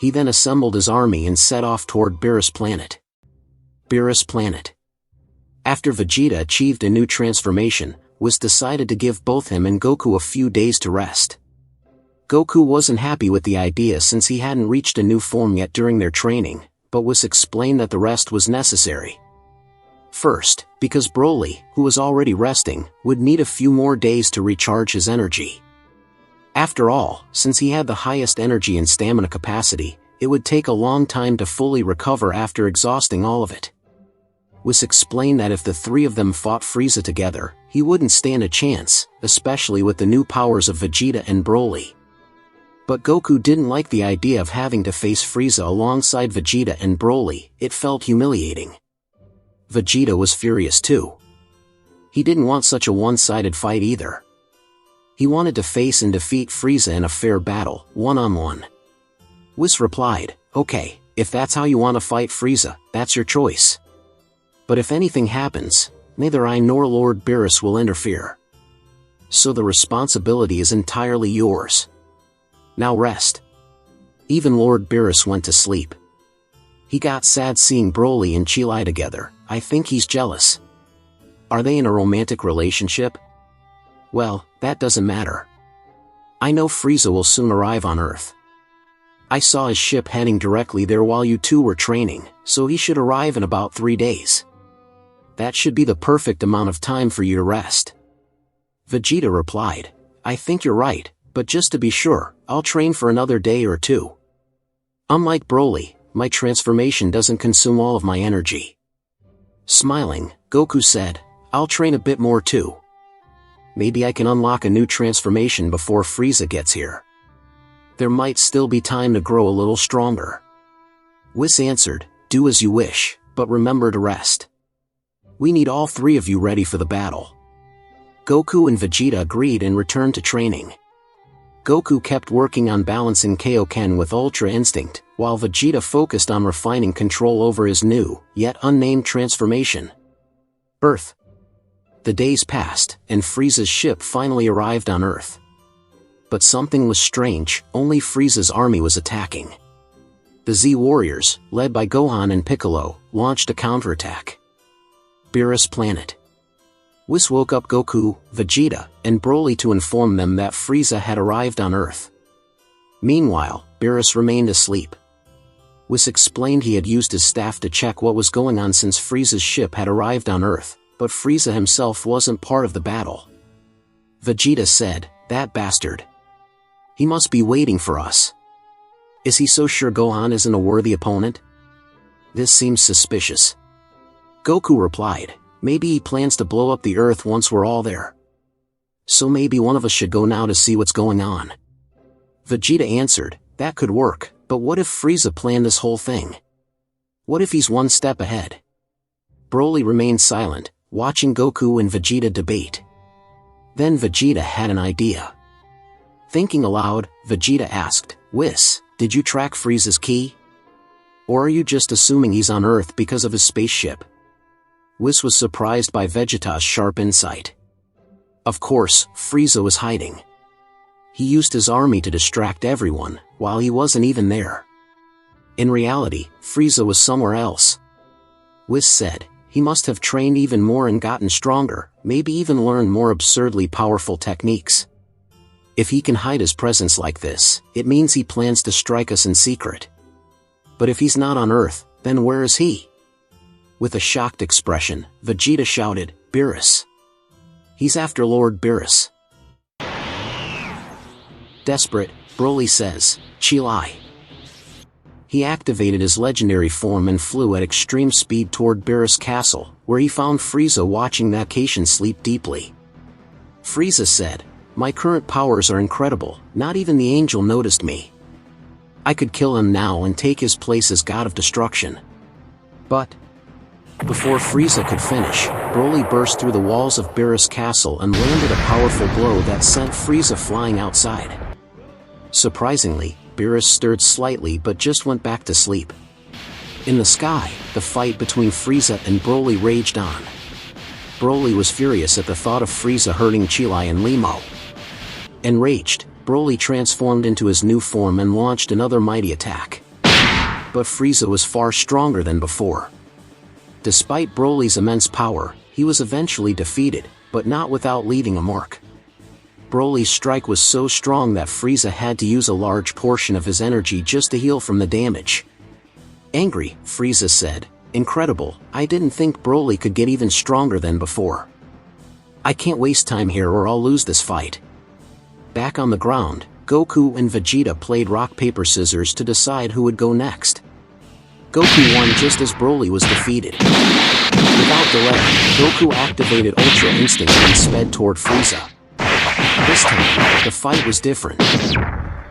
He then assembled his army and set off toward Beerus planet. Beerus planet. After Vegeta achieved a new transformation, Whis decided to give both him and Goku a few days to rest. Goku wasn't happy with the idea since he hadn't reached a new form yet during their training, but Whis explained that the rest was necessary. First, because Broly, who was already resting, would need a few more days to recharge his energy. After all, since he had the highest energy and stamina capacity, it would take a long time to fully recover after exhausting all of it. Whis explained that if the three of them fought Frieza together, he wouldn't stand a chance, especially with the new powers of Vegeta and Broly. But Goku didn't like the idea of having to face Frieza alongside Vegeta and Broly. It felt humiliating. Vegeta was furious too. He didn't want such a one-sided fight either. He wanted to face and defeat Frieza in a fair battle, one-on-one. Whis replied, "Okay, if that's how you want to fight Frieza, that's your choice. But if anything happens, neither I nor Lord Beerus will interfere. So the responsibility is entirely yours. Now rest." Even Lord Beerus went to sleep. He got sad seeing Broly and Chilai together. I think he's jealous. Are they in a romantic relationship? Well, that doesn't matter. I know Frieza will soon arrive on Earth. I saw his ship heading directly there while you two were training, so he should arrive in about 3 days. That should be the perfect amount of time for you to rest. Vegeta replied, "I think you're right, but just to be sure, I'll train for another day or two. Unlike Broly, my transformation doesn't consume all of my energy." Smiling, Goku said, "I'll train a bit more too. Maybe I can unlock a new transformation before Frieza gets here. There might still be time to grow a little stronger." Whis answered, "Do as you wish, but remember to rest. We need all three of you ready for the battle." Goku and Vegeta agreed and returned to training. Goku kept working on balancing Kaioken with Ultra Instinct, while Vegeta focused on refining control over his new, yet unnamed transformation. Earth. The days passed, and Frieza's ship finally arrived on Earth. But something was strange, only Frieza's army was attacking. The Z Warriors, led by Gohan and Piccolo, launched a counterattack. Beerus planet. Whis woke up Goku, Vegeta, and Broly to inform them that Frieza had arrived on Earth. Meanwhile, Beerus remained asleep. Whis explained he had used his staff to check what was going on since Frieza's ship had arrived on Earth, but Frieza himself wasn't part of the battle. Vegeta said, "That bastard. He must be waiting for us. Is he so sure Gohan isn't a worthy opponent? This seems suspicious." Goku replied, "Maybe he plans to blow up the Earth once we're all there. So maybe one of us should go now to see what's going on." Vegeta answered, "That could work, but what if Frieza planned this whole thing? What if he's one step ahead?" Broly remained silent, watching Goku and Vegeta debate. Then Vegeta had an idea. Thinking aloud, Vegeta asked, "Whis, did you track Frieza's key? Or are you just assuming he's on Earth because of his spaceship?" Whis was surprised by Vegeta's sharp insight. Of course, Frieza was hiding. He used his army to distract everyone, while he wasn't even there. In reality, Frieza was somewhere else. Whis said, he must have trained even more and gotten stronger, maybe even learned more absurdly powerful techniques. If he can hide his presence like this, it means he plans to strike us in secret. But if he's not on Earth, then where is he? With a shocked expression, Vegeta shouted, "Beerus! He's after Lord Beerus!" Desperate, Broly says, "Chilai!" He activated his legendary form and flew at extreme speed toward Beerus Castle, where he found Frieza watching the Acacian sleep deeply. Frieza said, My current powers are incredible, not even the angel noticed me. I could kill him now and take his place as god of destruction. But before Frieza could finish, Broly burst through the walls of Beerus' castle and landed a powerful blow that sent Frieza flying outside. Surprisingly, Beerus stirred slightly but just went back to sleep. In the sky, the fight between Frieza and Broly raged on. Broly was furious at the thought of Frieza hurting Chilai and Limo. Enraged, Broly transformed into his new form and launched another mighty attack. But Frieza was far stronger than before. Despite Broly's immense power, he was eventually defeated, but not without leaving a mark. Broly's strike was so strong that Frieza had to use a large portion of his energy just to heal from the damage. Angry, Frieza said, "Incredible, I didn't think Broly could get even stronger than before. I can't waste time here or I'll lose this fight." Back on the ground, Goku and Vegeta played rock paper scissors to decide who would go next. Goku won just as Broly was defeated. Without delay, Goku activated Ultra Instinct and sped toward Frieza. This time, the fight was different.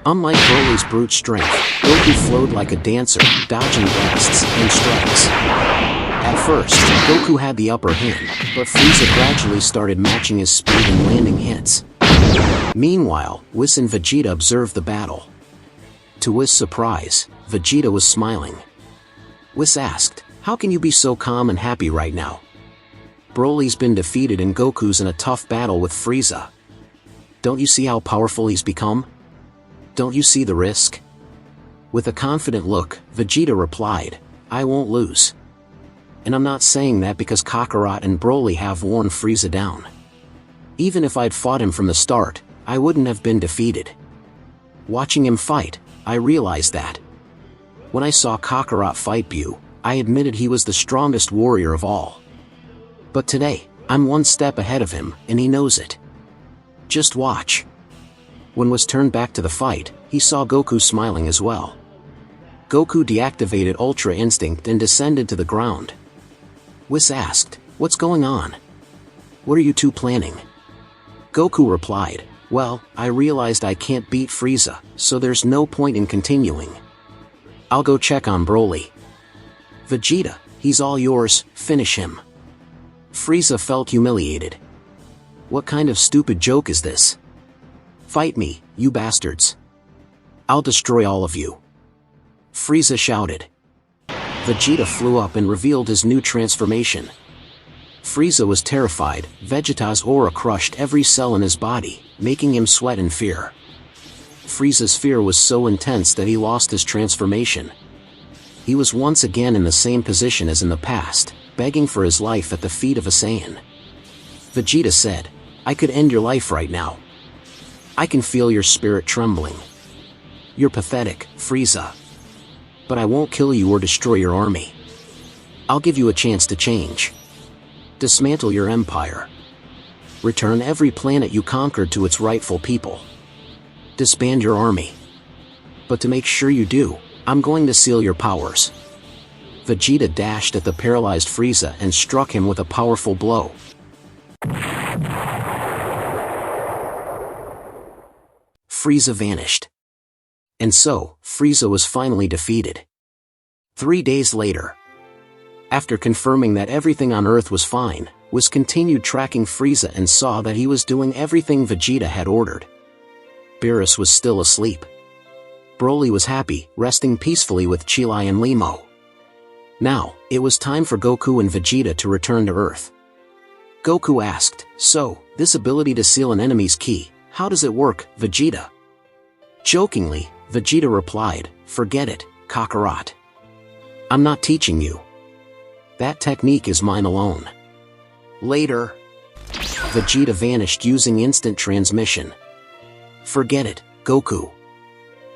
Unlike Broly's brute strength, Goku flowed like a dancer, dodging blasts and strikes. At first, Goku had the upper hand, but Frieza gradually started matching his speed and landing hits. Meanwhile, Whis and Vegeta observed the battle. To Whis' surprise, Vegeta was smiling. Whis asked, "How can you be so calm and happy right now? Broly's been defeated and Goku's in a tough battle with Frieza. Don't you see how powerful he's become? Don't you see the risk?" With a confident look, Vegeta replied, "I won't lose. And I'm not saying that because Kakarot and Broly have worn Frieza down. Even if I'd fought him from the start, I wouldn't have been defeated. Watching him fight, I realized that. When I saw Kakarot fight Bu, I admitted he was the strongest warrior of all. But today, I'm one step ahead of him, and he knows it. Just watch." When Whis turned back to the fight, he saw Goku smiling as well. Goku deactivated Ultra Instinct and descended to the ground. Whis asked, "What's going on? What are you two planning?" Goku replied, "Well, I realized I can't beat Frieza, so there's no point in continuing. I'll go check on Broly." "Vegeta, he's all yours, finish him." Frieza felt humiliated. "What kind of stupid joke is this? Fight me, you bastards. I'll destroy all of you." Frieza shouted. Vegeta flew up and revealed his new transformation. Frieza was terrified. Vegeta's aura crushed every cell in his body, making him sweat in fear. Frieza's fear was so intense that he lost his transformation. He was once again in the same position as in the past, begging for his life at the feet of a Saiyan. Vegeta said, "I could end your life right now. I can feel your spirit trembling. You're pathetic, Frieza. But I won't kill you or destroy your army. I'll give you a chance to change. Dismantle your empire. Return every planet you conquered to its rightful people. Disband your army. But to make sure you do, I'm going to seal your powers." Vegeta dashed at the paralyzed Frieza and struck him with a powerful blow. Frieza vanished. And so, Frieza was finally defeated. 3 days later, after confirming that everything on Earth was fine, Whis continued tracking Frieza and saw that he was doing everything Vegeta had ordered. Beerus was still asleep. Broly was happy, resting peacefully with Chilai and Limo. Now, it was time for Goku and Vegeta to return to Earth. Goku asked, "So, this ability to seal an enemy's ki, how does it work, Vegeta?" Jokingly, Vegeta replied, "Forget it, Kakarot. I'm not teaching you. That technique is mine alone." Later, Vegeta vanished using instant transmission. "Forget it, Goku.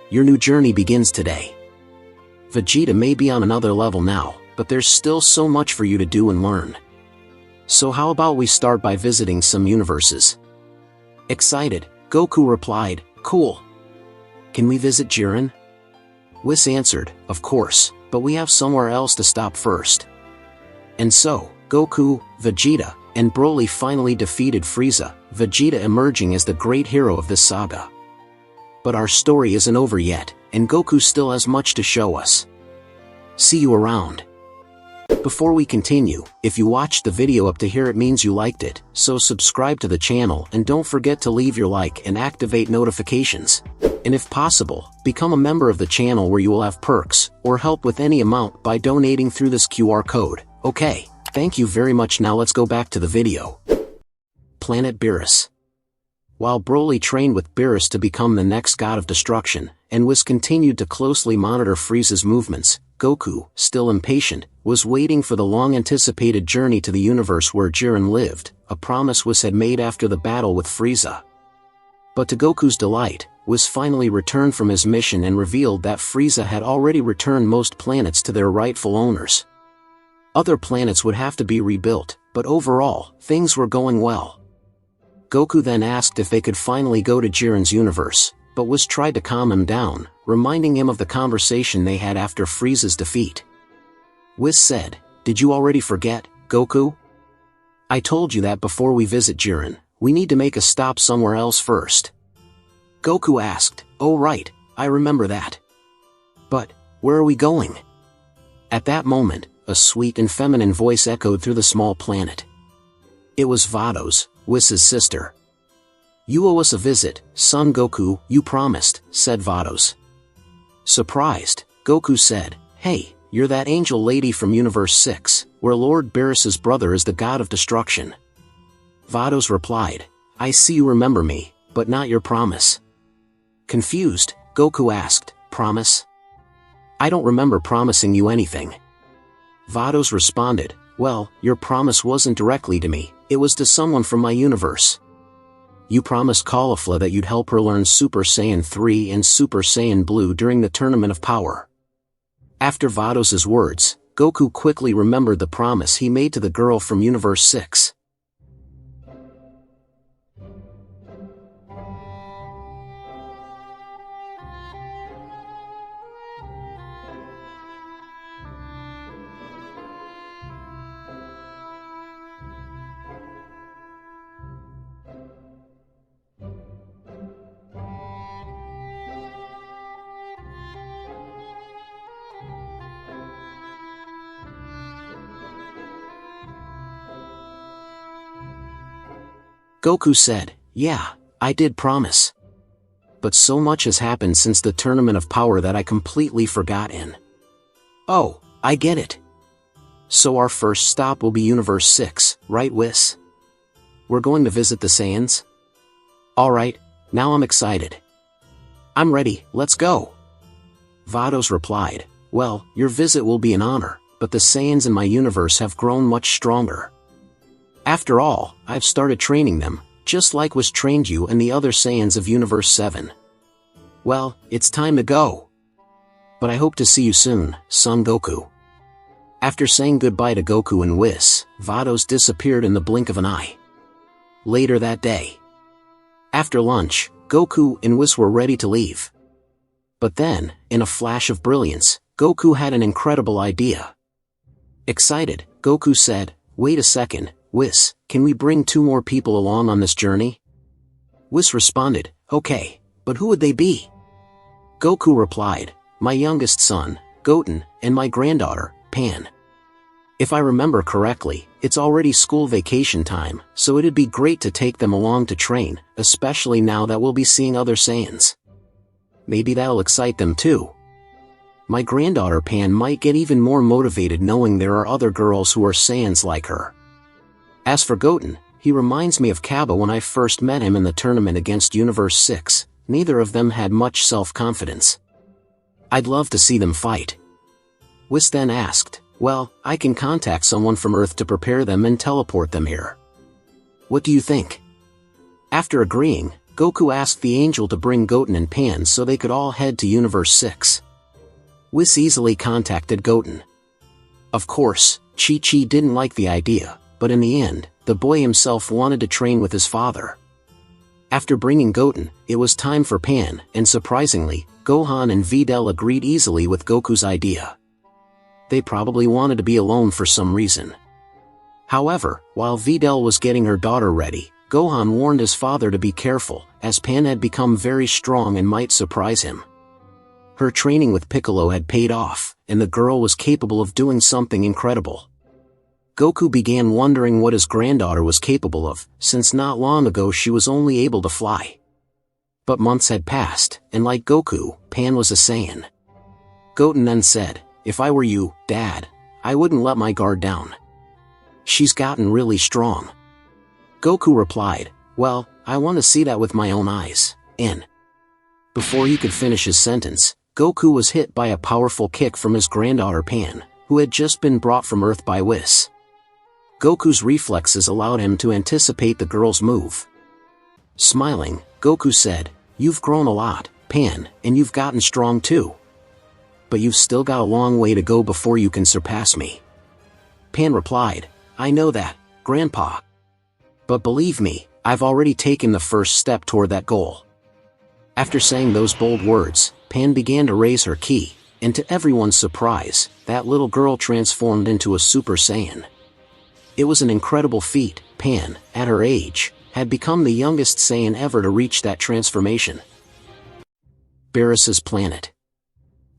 Your new journey begins today. Vegeta may be on another level now, but there's still so much for you to do and learn. So how about we start by visiting some universes?" Excited, Goku replied, "Cool. Can we visit Jiren?" Whis answered, "Of course, but we have somewhere else to stop first." And so, Goku, Vegeta, and Broly finally defeated Frieza, Vegeta emerging as the great hero of this saga. But our story isn't over yet, and Goku still has much to show us. See you around. Before we continue, if you watched the video up to here, it means you liked it, so subscribe to the channel and don't forget to leave your like and activate notifications. And if possible, become a member of the channel where you will have perks, or help with any amount by donating through this QR code. Okay, thank you very much. Now let's go back to the video. Planet Beerus. While Broly trained with Beerus to become the next god of destruction, and Whis continued to closely monitor Frieza's movements, Goku, still impatient, was waiting for the long-anticipated journey to the universe where Jiren lived, a promise Whis had made after the battle with Frieza. But to Goku's delight, Whis finally returned from his mission and revealed that Frieza had already returned most planets to their rightful owners. Other planets would have to be rebuilt, but overall, things were going well. Goku then asked if they could finally go to Jiren's universe, but Whis tried to calm him down, reminding him of the conversation they had after Frieza's defeat. Whis said, "Did you already forget, Goku? I told you that before we visit Jiren, we need to make a stop somewhere else first." Goku asked, "Oh right, I remember that. But, where are we going?" At that moment, a sweet and feminine voice echoed through the small planet. It was Vados, Whis' sister. "You owe us a visit, son Goku, you promised," said Vados. Surprised, Goku said, "Hey, you're that angel lady from Universe 6, where Lord Beerus' brother is the god of destruction." Vados replied, "I see you remember me, but not your promise." Confused, Goku asked, "Promise? I don't remember promising you anything." Vados responded, "Well, your promise wasn't directly to me, it was to someone from my universe. You promised Caulifla that you'd help her learn Super Saiyan 3 and Super Saiyan Blue during the Tournament of Power." After Vados' words, Goku quickly remembered the promise he made to the girl from Universe 6. Goku said, "Yeah, I did promise. But so much has happened since the Tournament of Power that I completely forgot in." "Oh, I get it. So our first stop will be Universe 6, right Whis? We're going to visit the Saiyans? Alright, now I'm excited. I'm ready, let's go." Vados replied, "Well, your visit will be an honor, but the Saiyans in my universe have grown much stronger. After all, I've started training them, just like Whis trained you and the other Saiyans of Universe 7. Well, it's time to go. But I hope to see you soon, son Goku." After saying goodbye to Goku and Whis, Vados disappeared in the blink of an eye. Later that day. After lunch, Goku and Whis were ready to leave. But then, in a flash of brilliance, Goku had an incredible idea. Excited, Goku said, "Wait a second, Whis, can we bring 2 more people along on this journey?" Whis responded, "Okay, but who would they be?" Goku replied, "My youngest son, Goten, and my granddaughter, Pan. If I remember correctly, it's already school vacation time, so it'd be great to take them along to train, especially now that we'll be seeing other Saiyans. Maybe that'll excite them too. My granddaughter Pan might get even more motivated knowing there are other girls who are Saiyans like her. As for Goten, he reminds me of Kaba when I first met him in the tournament against Universe 6, neither of them had much self-confidence. I'd love to see them fight." Whis then asked, "Well, I can contact someone from Earth to prepare them and teleport them here. What do you think?" After agreeing, Goku asked the angel to bring Goten and Pan so they could all head to Universe 6. Whis easily contacted Goten. Of course, Chi-Chi didn't like the idea, but in the end, the boy himself wanted to train with his father. After bringing Goten, it was time for Pan, and surprisingly, Gohan and Videl agreed easily with Goku's idea. They probably wanted to be alone for some reason. However, while Videl was getting her daughter ready, Gohan warned his father to be careful, as Pan had become very strong and might surprise him. Her training with Piccolo had paid off, and the girl was capable of doing something incredible. Goku began wondering what his granddaughter was capable of, since not long ago she was only able to fly. But months had passed, and like Goku, Pan was a Saiyan. Goten then said, "If I were you, Dad, I wouldn't let my guard down. She's gotten really strong." Goku replied, "Well, I want to see that with my own eyes." And before he could finish his sentence, Goku was hit by a powerful kick from his granddaughter Pan, who had just been brought from Earth by Whis. Goku's reflexes allowed him to anticipate the girl's move. Smiling, Goku said, "You've grown a lot, Pan, and you've gotten strong too. But you've still got a long way to go before you can surpass me." Pan replied, "I know that, Grandpa. But believe me, I've already taken the first step toward that goal." After saying those bold words, Pan began to raise her ki, and to everyone's surprise, that little girl transformed into a Super Saiyan. It was an incredible feat. Pan, at her age, had become the youngest Saiyan ever to reach that transformation. Beerus's planet.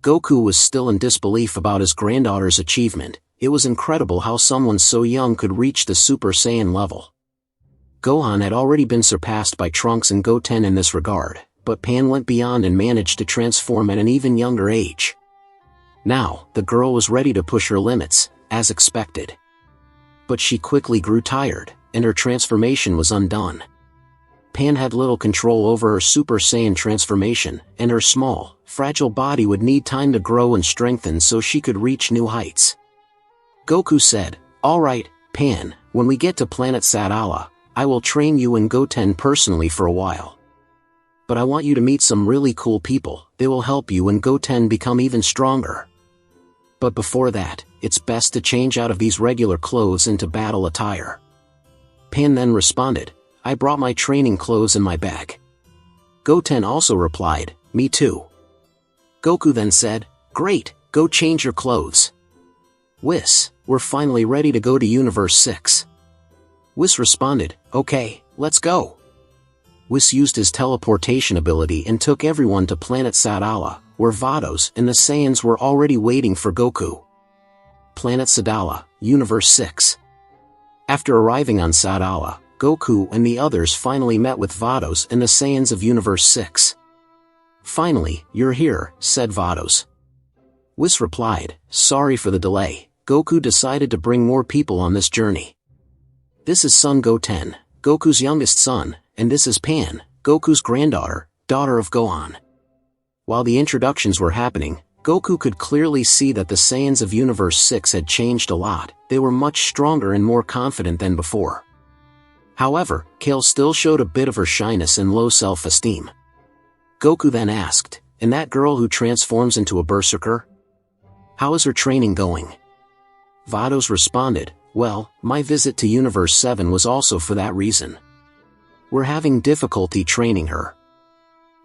Goku was still in disbelief about his granddaughter's achievement. It was incredible how someone so young could reach the Super Saiyan level. Gohan had already been surpassed by Trunks and Goten in this regard, but Pan went beyond and managed to transform at an even younger age. Now, the girl was ready to push her limits, as expected. But she quickly grew tired, and her transformation was undone. Pan had little control over her Super Saiyan transformation, and her small, fragile body would need time to grow and strengthen so she could reach new heights. Goku said, "All right, Pan, when we get to planet Sadala, I will train you and Goten personally for a while. But I want you to meet some really cool people. They will help you and Goten become even stronger. But before that, it's best to change out of these regular clothes into battle attire." Pan then responded, "I brought my training clothes in my bag." Goten also replied, "Me too." Goku then said, "Great, go change your clothes. Whis, we're finally ready to go to Universe 6. Whis responded, "Okay, let's go." Whis used his teleportation ability and took everyone to planet Sadala, where Vados and the Saiyans were already waiting for Goku. Planet Sadala, Universe 6. After arriving on Sadala, Goku and the others finally met with Vados and the Saiyans of Universe 6. "Finally, you're here," said Vados. Whis replied, "Sorry for the delay. Goku decided to bring more people on this journey. This is son Goten, Goku's youngest son, and this is Pan, Goku's granddaughter, daughter of Gohan." While the introductions were happening, Goku could clearly see that the Saiyans of Universe 6 had changed a lot. They were much stronger and more confident than before. However, Kale still showed a bit of her shyness and low self-esteem. Goku then asked, "And that girl who transforms into a berserker? How is her training going?" Vados responded, "Well, my visit to Universe 7 was also for that reason. We're having difficulty training her.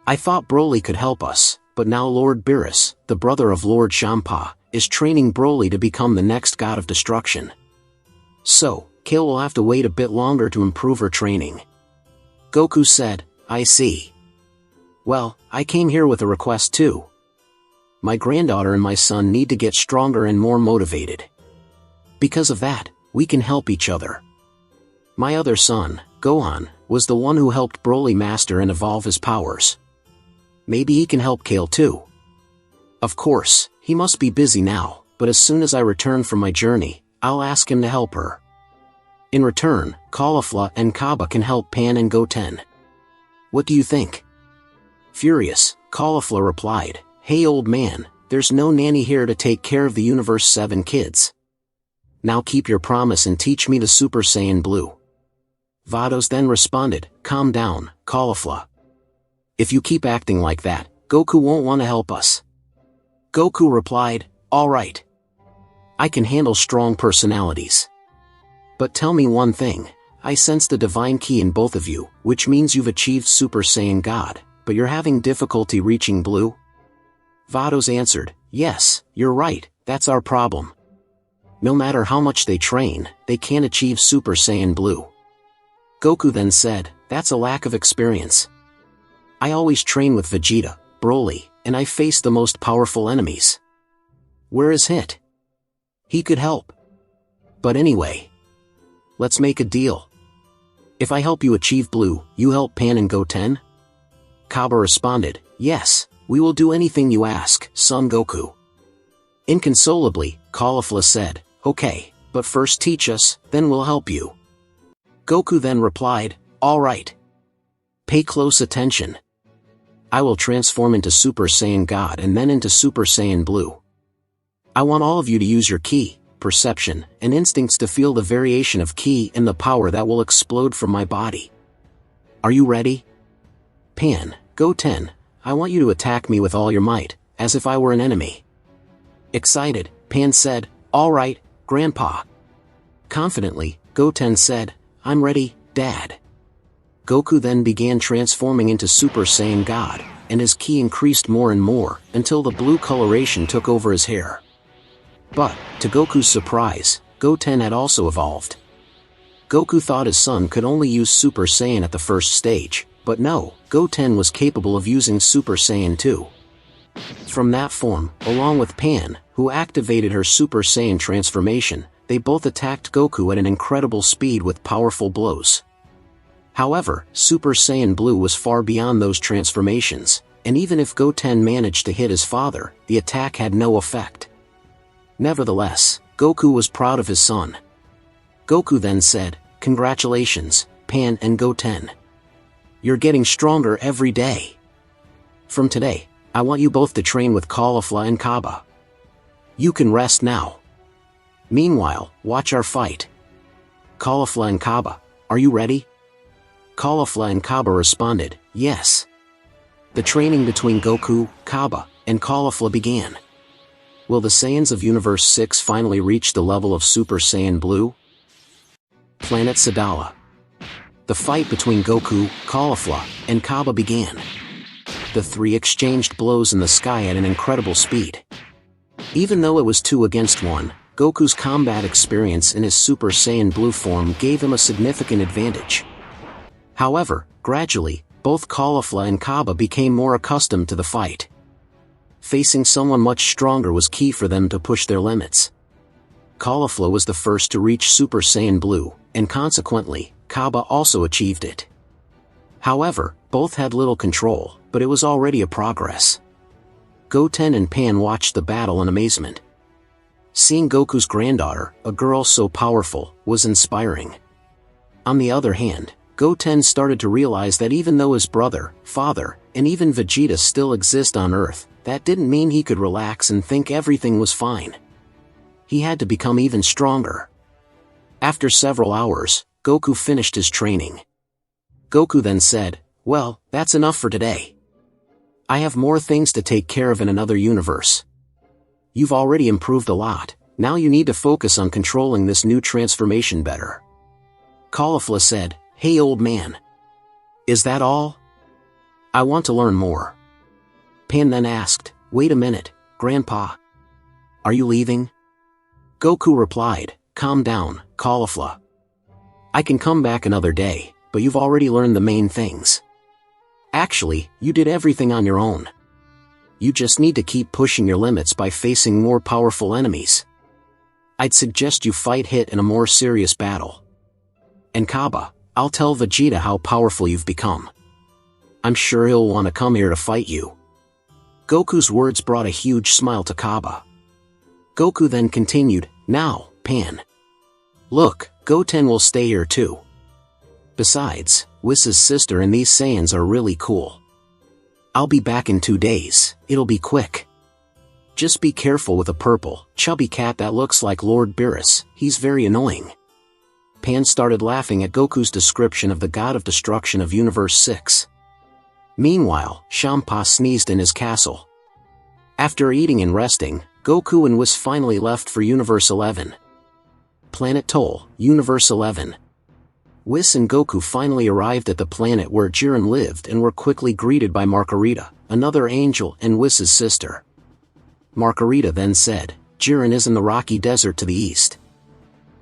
I thought Broly could help us, but now Lord Beerus, the brother of Lord Champa, is training Broly to become the next god of destruction. So, Kale will have to wait a bit longer to improve her training." Goku said, "I see. Well, I came here with a request too. My granddaughter and my son need to get stronger and more motivated. Because of that, we can help each other. My other son, Gohan, was the one who helped Broly master and evolve his powers. Maybe he can help Kale too. Of course, he must be busy now, but as soon as I return from my journey, I'll ask him to help her. In return, Caulifla and Kaba can help Pan and Goten. What do you think?" Furious, Caulifla replied, "Hey old man, there's no nanny here to take care of the Universe 7 kids. Now keep your promise and teach me the Super Saiyan Blue." Vados then responded, "Calm down, Caulifla. If you keep acting like that, Goku won't want to help us." Goku replied, "All right. I can handle strong personalities. But tell me one thing, I sense the divine key in both of you, which means you've achieved Super Saiyan God, but you're having difficulty reaching Blue?" Vados answered, "Yes, you're right, that's our problem. No matter how much they train, they can't achieve Super Saiyan Blue." Goku then said, "That's a lack of experience. I always train with Vegeta, Broly, and I face the most powerful enemies. Where is Hit? He could help. But anyway, let's make a deal. If I help you achieve Blue, you help Pan and Goten?" Kaba responded, "Yes, we will do anything you ask, son Goku." Inconsolably, Caulifla said, "Okay, but first teach us, then we'll help you." Goku then replied, "All right. Pay close attention. I will transform into Super Saiyan God and then into Super Saiyan Blue. I want all of you to use your ki, perception, and instincts to feel the variation of ki and the power that will explode from my body. Are you ready? Pan, Goten, I want you to attack me with all your might, as if I were an enemy." Excited, Pan said, "All right, Grandpa." Confidently, Goten said, "I'm ready, Dad." Goku then began transforming into Super Saiyan God, and his ki increased more and more, until the blue coloration took over his hair. But, to Goku's surprise, Goten had also evolved. Goku thought his son could only use Super Saiyan at the first stage, but no, Goten was capable of using Super Saiyan 2. From that form, along with Pan, who activated her Super Saiyan transformation, they both attacked Goku at an incredible speed with powerful blows. However, Super Saiyan Blue was far beyond those transformations, and even if Goten managed to hit his father, the attack had no effect. Nevertheless, Goku was proud of his son. Goku then said, "Congratulations, Pan and Goten. You're getting stronger every day. From today, I want you both to train with Caulifla and Kaba. You can rest now. Meanwhile, watch our fight. Caulifla and Kaba, are you ready?" Caulifla and Kaba responded, "Yes." The training between Goku, Kaba, and Caulifla began. Will the Saiyans of Universe 6 finally reach the level of Super Saiyan Blue? Planet Sadala. The fight between Goku, Caulifla, and Kaba began. The three exchanged blows in the sky at an incredible speed. Even though it was 2 against 1, Goku's combat experience in his Super Saiyan Blue form gave him a significant advantage. However, gradually, both Caulifla and Kaba became more accustomed to the fight. Facing someone much stronger was key for them to push their limits. Caulifla was the first to reach Super Saiyan Blue, and consequently, Kaba also achieved it. However, both had little control, but it was already a progress. Goten and Pan watched the battle in amazement. Seeing Goku's granddaughter, a girl so powerful, was inspiring. On the other hand, Goten started to realize that even though his brother, father, and even Vegeta still exist on Earth, that didn't mean he could relax and think everything was fine. He had to become even stronger. After several hours, Goku finished his training. Goku then said, "Well, that's enough for today. I have more things to take care of in another universe. You've already improved a lot, now you need to focus on controlling this new transformation better." Caulifla said, "Hey old man. Is that all? I want to learn more." Pan then asked, "Wait a minute, Grandpa. Are you leaving?" Goku replied, "Calm down, Caulifla. I can come back another day, but you've already learned the main things. Actually, you did everything on your own. You just need to keep pushing your limits by facing more powerful enemies. I'd suggest you fight Hit in a more serious battle. And Kaba, I'll tell Vegeta how powerful you've become. I'm sure he'll want to come here to fight you." Goku's words brought a huge smile to Kaba. Goku then continued, "Now, Pan. Look, Goten will stay here too. Besides, Whis' sister and these Saiyans are really cool. I'll be back in 2 days, it'll be quick. Just be careful with a purple, chubby cat that looks like Lord Beerus, he's very annoying." Pan started laughing at Goku's description of the god of destruction of Universe 6. Meanwhile, Champa sneezed in his castle. After eating and resting, Goku and Whis finally left for Universe 11. Planet Toll, Universe 11. Whis and Goku finally arrived at the planet where Jiren lived and were quickly greeted by Margarita, another angel and Whis' sister. Margarita then said, "Jiren is in the rocky desert to the east.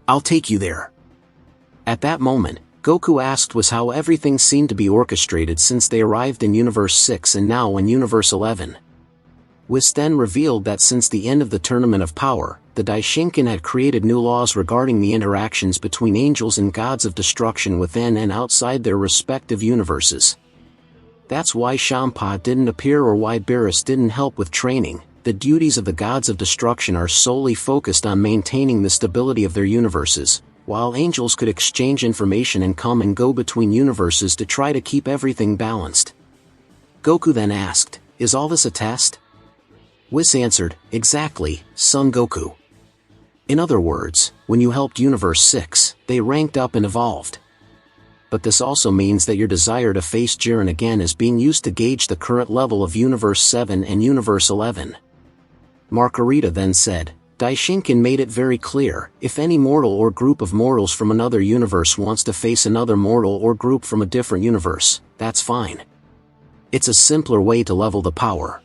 I'll take you there." At that moment, Goku asked was how everything seemed to be orchestrated since they arrived in Universe 6 and now in Universe 11. Whis then revealed that since the end of the Tournament of Power, the Daishinkan had created new laws regarding the interactions between angels and gods of destruction within and outside their respective universes. That's why Champa didn't appear or why Beerus didn't help with training. The duties of the gods of destruction are solely focused on maintaining the stability of their universes, while angels could exchange information and come and go between universes to try to keep everything balanced. Goku then asked, "Is all this a test?" Whis answered, "Exactly, Son Goku. In other words, when you helped Universe 6, they ranked up and evolved. But this also means that your desire to face Jiren again is being used to gauge the current level of Universe 7 and Universe 11. Margarita then said, "Daishinkan made it very clear, if any mortal or group of mortals from another universe wants to face another mortal or group from a different universe, that's fine. It's a simpler way to level the power."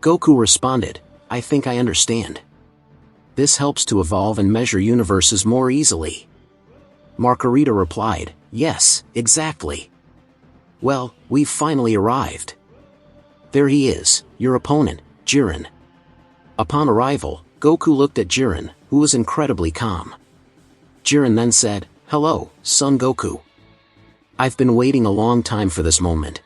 Goku responded, "I think I understand. This helps to evolve and measure universes more easily." Margarita replied, "Yes, exactly. Well, we've finally arrived. There he is, your opponent, Jiren." Upon arrival, Goku looked at Jiren, who was incredibly calm. Jiren then said, "Hello, Son Goku. I've been waiting a long time for this moment."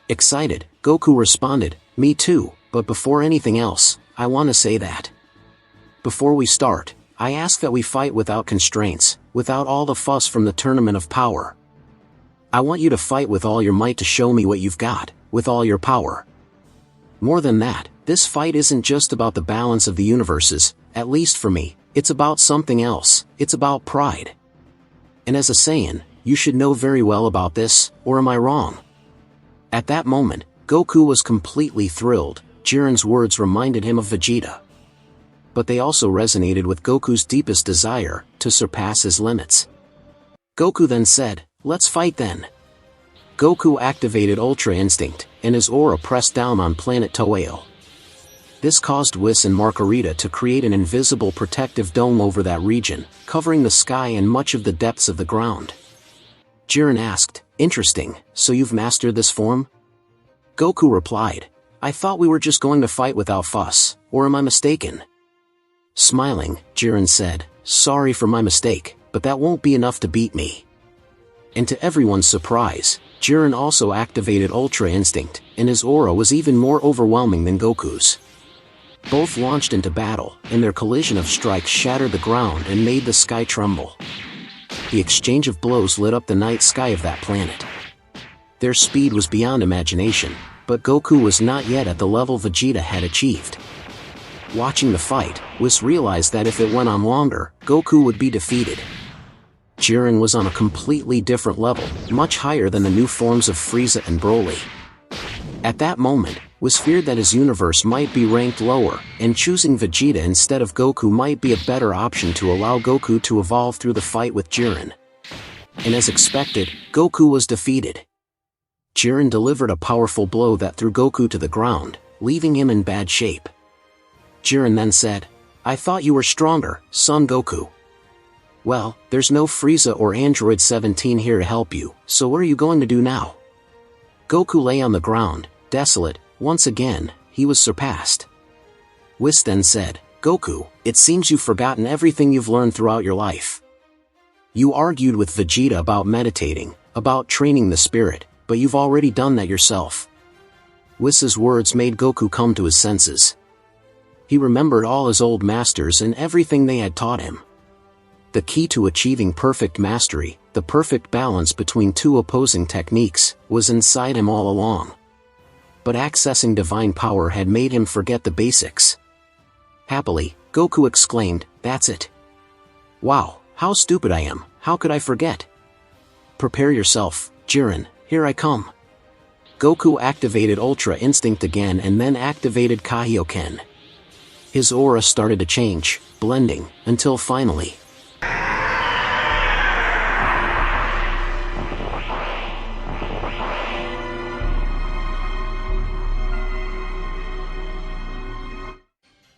Excited, Goku responded, "Me too, but before anything else, I want to say that before we start, I ask that we fight without constraints, without all the fuss from the Tournament of Power. I want you to fight with all your might to show me what you've got, with all your power. More than that, this fight isn't just about the balance of the universes, at least for me, it's about something else, it's about pride. And as a Saiyan, you should know very well about this, or am I wrong?" At that moment, Goku was completely thrilled. Jiren's words reminded him of Vegeta. But they also resonated with Goku's deepest desire, to surpass his limits. Goku then said, "Let's fight then." Goku activated Ultra Instinct, and his aura pressed down on planet Toeil. This caused Whis and Margarita to create an invisible protective dome over that region, covering the sky and much of the depths of the ground. Jiren asked, "Interesting, so you've mastered this form?" Goku replied, "I thought we were just going to fight without fuss, or am I mistaken?" Smiling, Jiren said, "Sorry for my mistake, but that won't be enough to beat me." And to everyone's surprise, Jiren also activated Ultra Instinct, and his aura was even more overwhelming than Goku's. Both launched into battle, and their collision of strikes shattered the ground and made the sky tremble. The exchange of blows lit up the night sky of that planet. Their speed was beyond imagination, but Goku was not yet at the level Vegeta had achieved. Watching the fight, Whis realized that if it went on longer, Goku would be defeated. Jiren was on a completely different level, much higher than the new forms of Frieza and Broly. At that moment, Whis feared that his universe might be ranked lower, and choosing Vegeta instead of Goku might be a better option to allow Goku to evolve through the fight with Jiren. And as expected, Goku was defeated. Jiren delivered a powerful blow that threw Goku to the ground, leaving him in bad shape. Jiren then said, "I thought you were stronger, Son Goku. Well, there's no Frieza or Android 17 here to help you, so what are you going to do now?" Goku lay on the ground, desolate. Once again, he was surpassed. Whis then said, "Goku, it seems you've forgotten everything you've learned throughout your life. You argued with Vegeta about meditating, about training the spirit, but you've already done that yourself." Whis' words made Goku come to his senses. He remembered all his old masters and everything they had taught him. The key to achieving perfect mastery, the perfect balance between two opposing techniques, was inside him all along. But accessing divine power had made him forget the basics. Happily, Goku exclaimed, "That's it. Wow, how stupid I am, how could I forget? Prepare yourself, Jiren, here I come." Goku activated Ultra Instinct again and then activated Kaioken. His aura started to change, blending, until finally,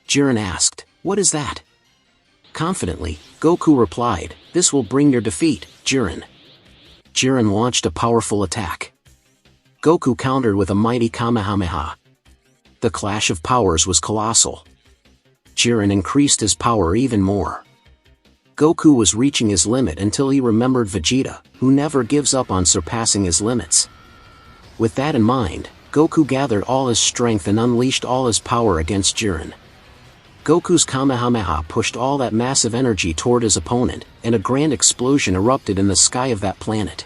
Jiren asked, "What is that?" Confidently, Goku replied, "This will bring your defeat, Jiren. Jiren launched a powerful attack. Goku countered with a mighty Kamehameha. The clash of powers was colossal. Jiren increased his power even more. Goku was reaching his limit until he remembered Vegeta, who never gives up on surpassing his limits. With that in mind, Goku gathered all his strength and unleashed all his power against Jiren. Goku's Kamehameha pushed all that massive energy toward his opponent, and a grand explosion erupted in the sky of that planet.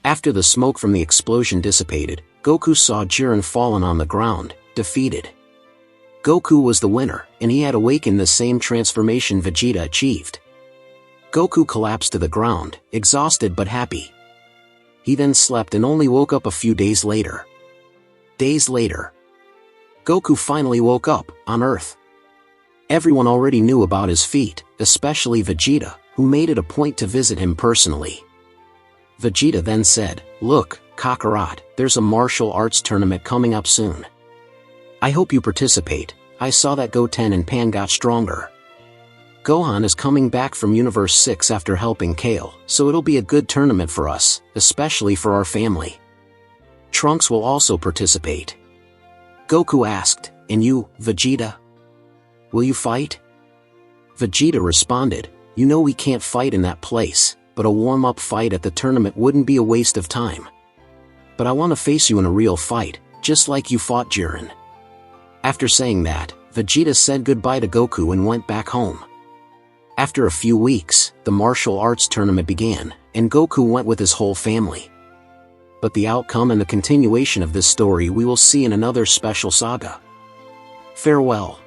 After the smoke from the explosion dissipated, Goku saw Jiren fallen on the ground, defeated. Goku was the winner, and he had awakened the same transformation Vegeta achieved. Goku collapsed to the ground, exhausted but happy. He then slept and only woke up a few days later. Days later, Goku finally woke up, on Earth. Everyone already knew about his feat, especially Vegeta, who made it a point to visit him personally. Vegeta then said, "Look, Kakarot, there's a martial arts tournament coming up soon. I hope you participate. I saw that Goten and Pan got stronger. Gohan is coming back from Universe 6 after helping Kale, so it'll be a good tournament for us, especially for our family. Trunks will also participate." Goku asked, "And you, Vegeta? Will you fight?" Vegeta responded, "You know we can't fight in that place, but a warm-up fight at the tournament wouldn't be a waste of time. But I want to face you in a real fight, just like you fought Jiren." After saying that, Vegeta said goodbye to Goku and went back home. After a few weeks, the martial arts tournament began, and Goku went with his whole family. But the outcome and the continuation of this story we will see in another special saga. Farewell.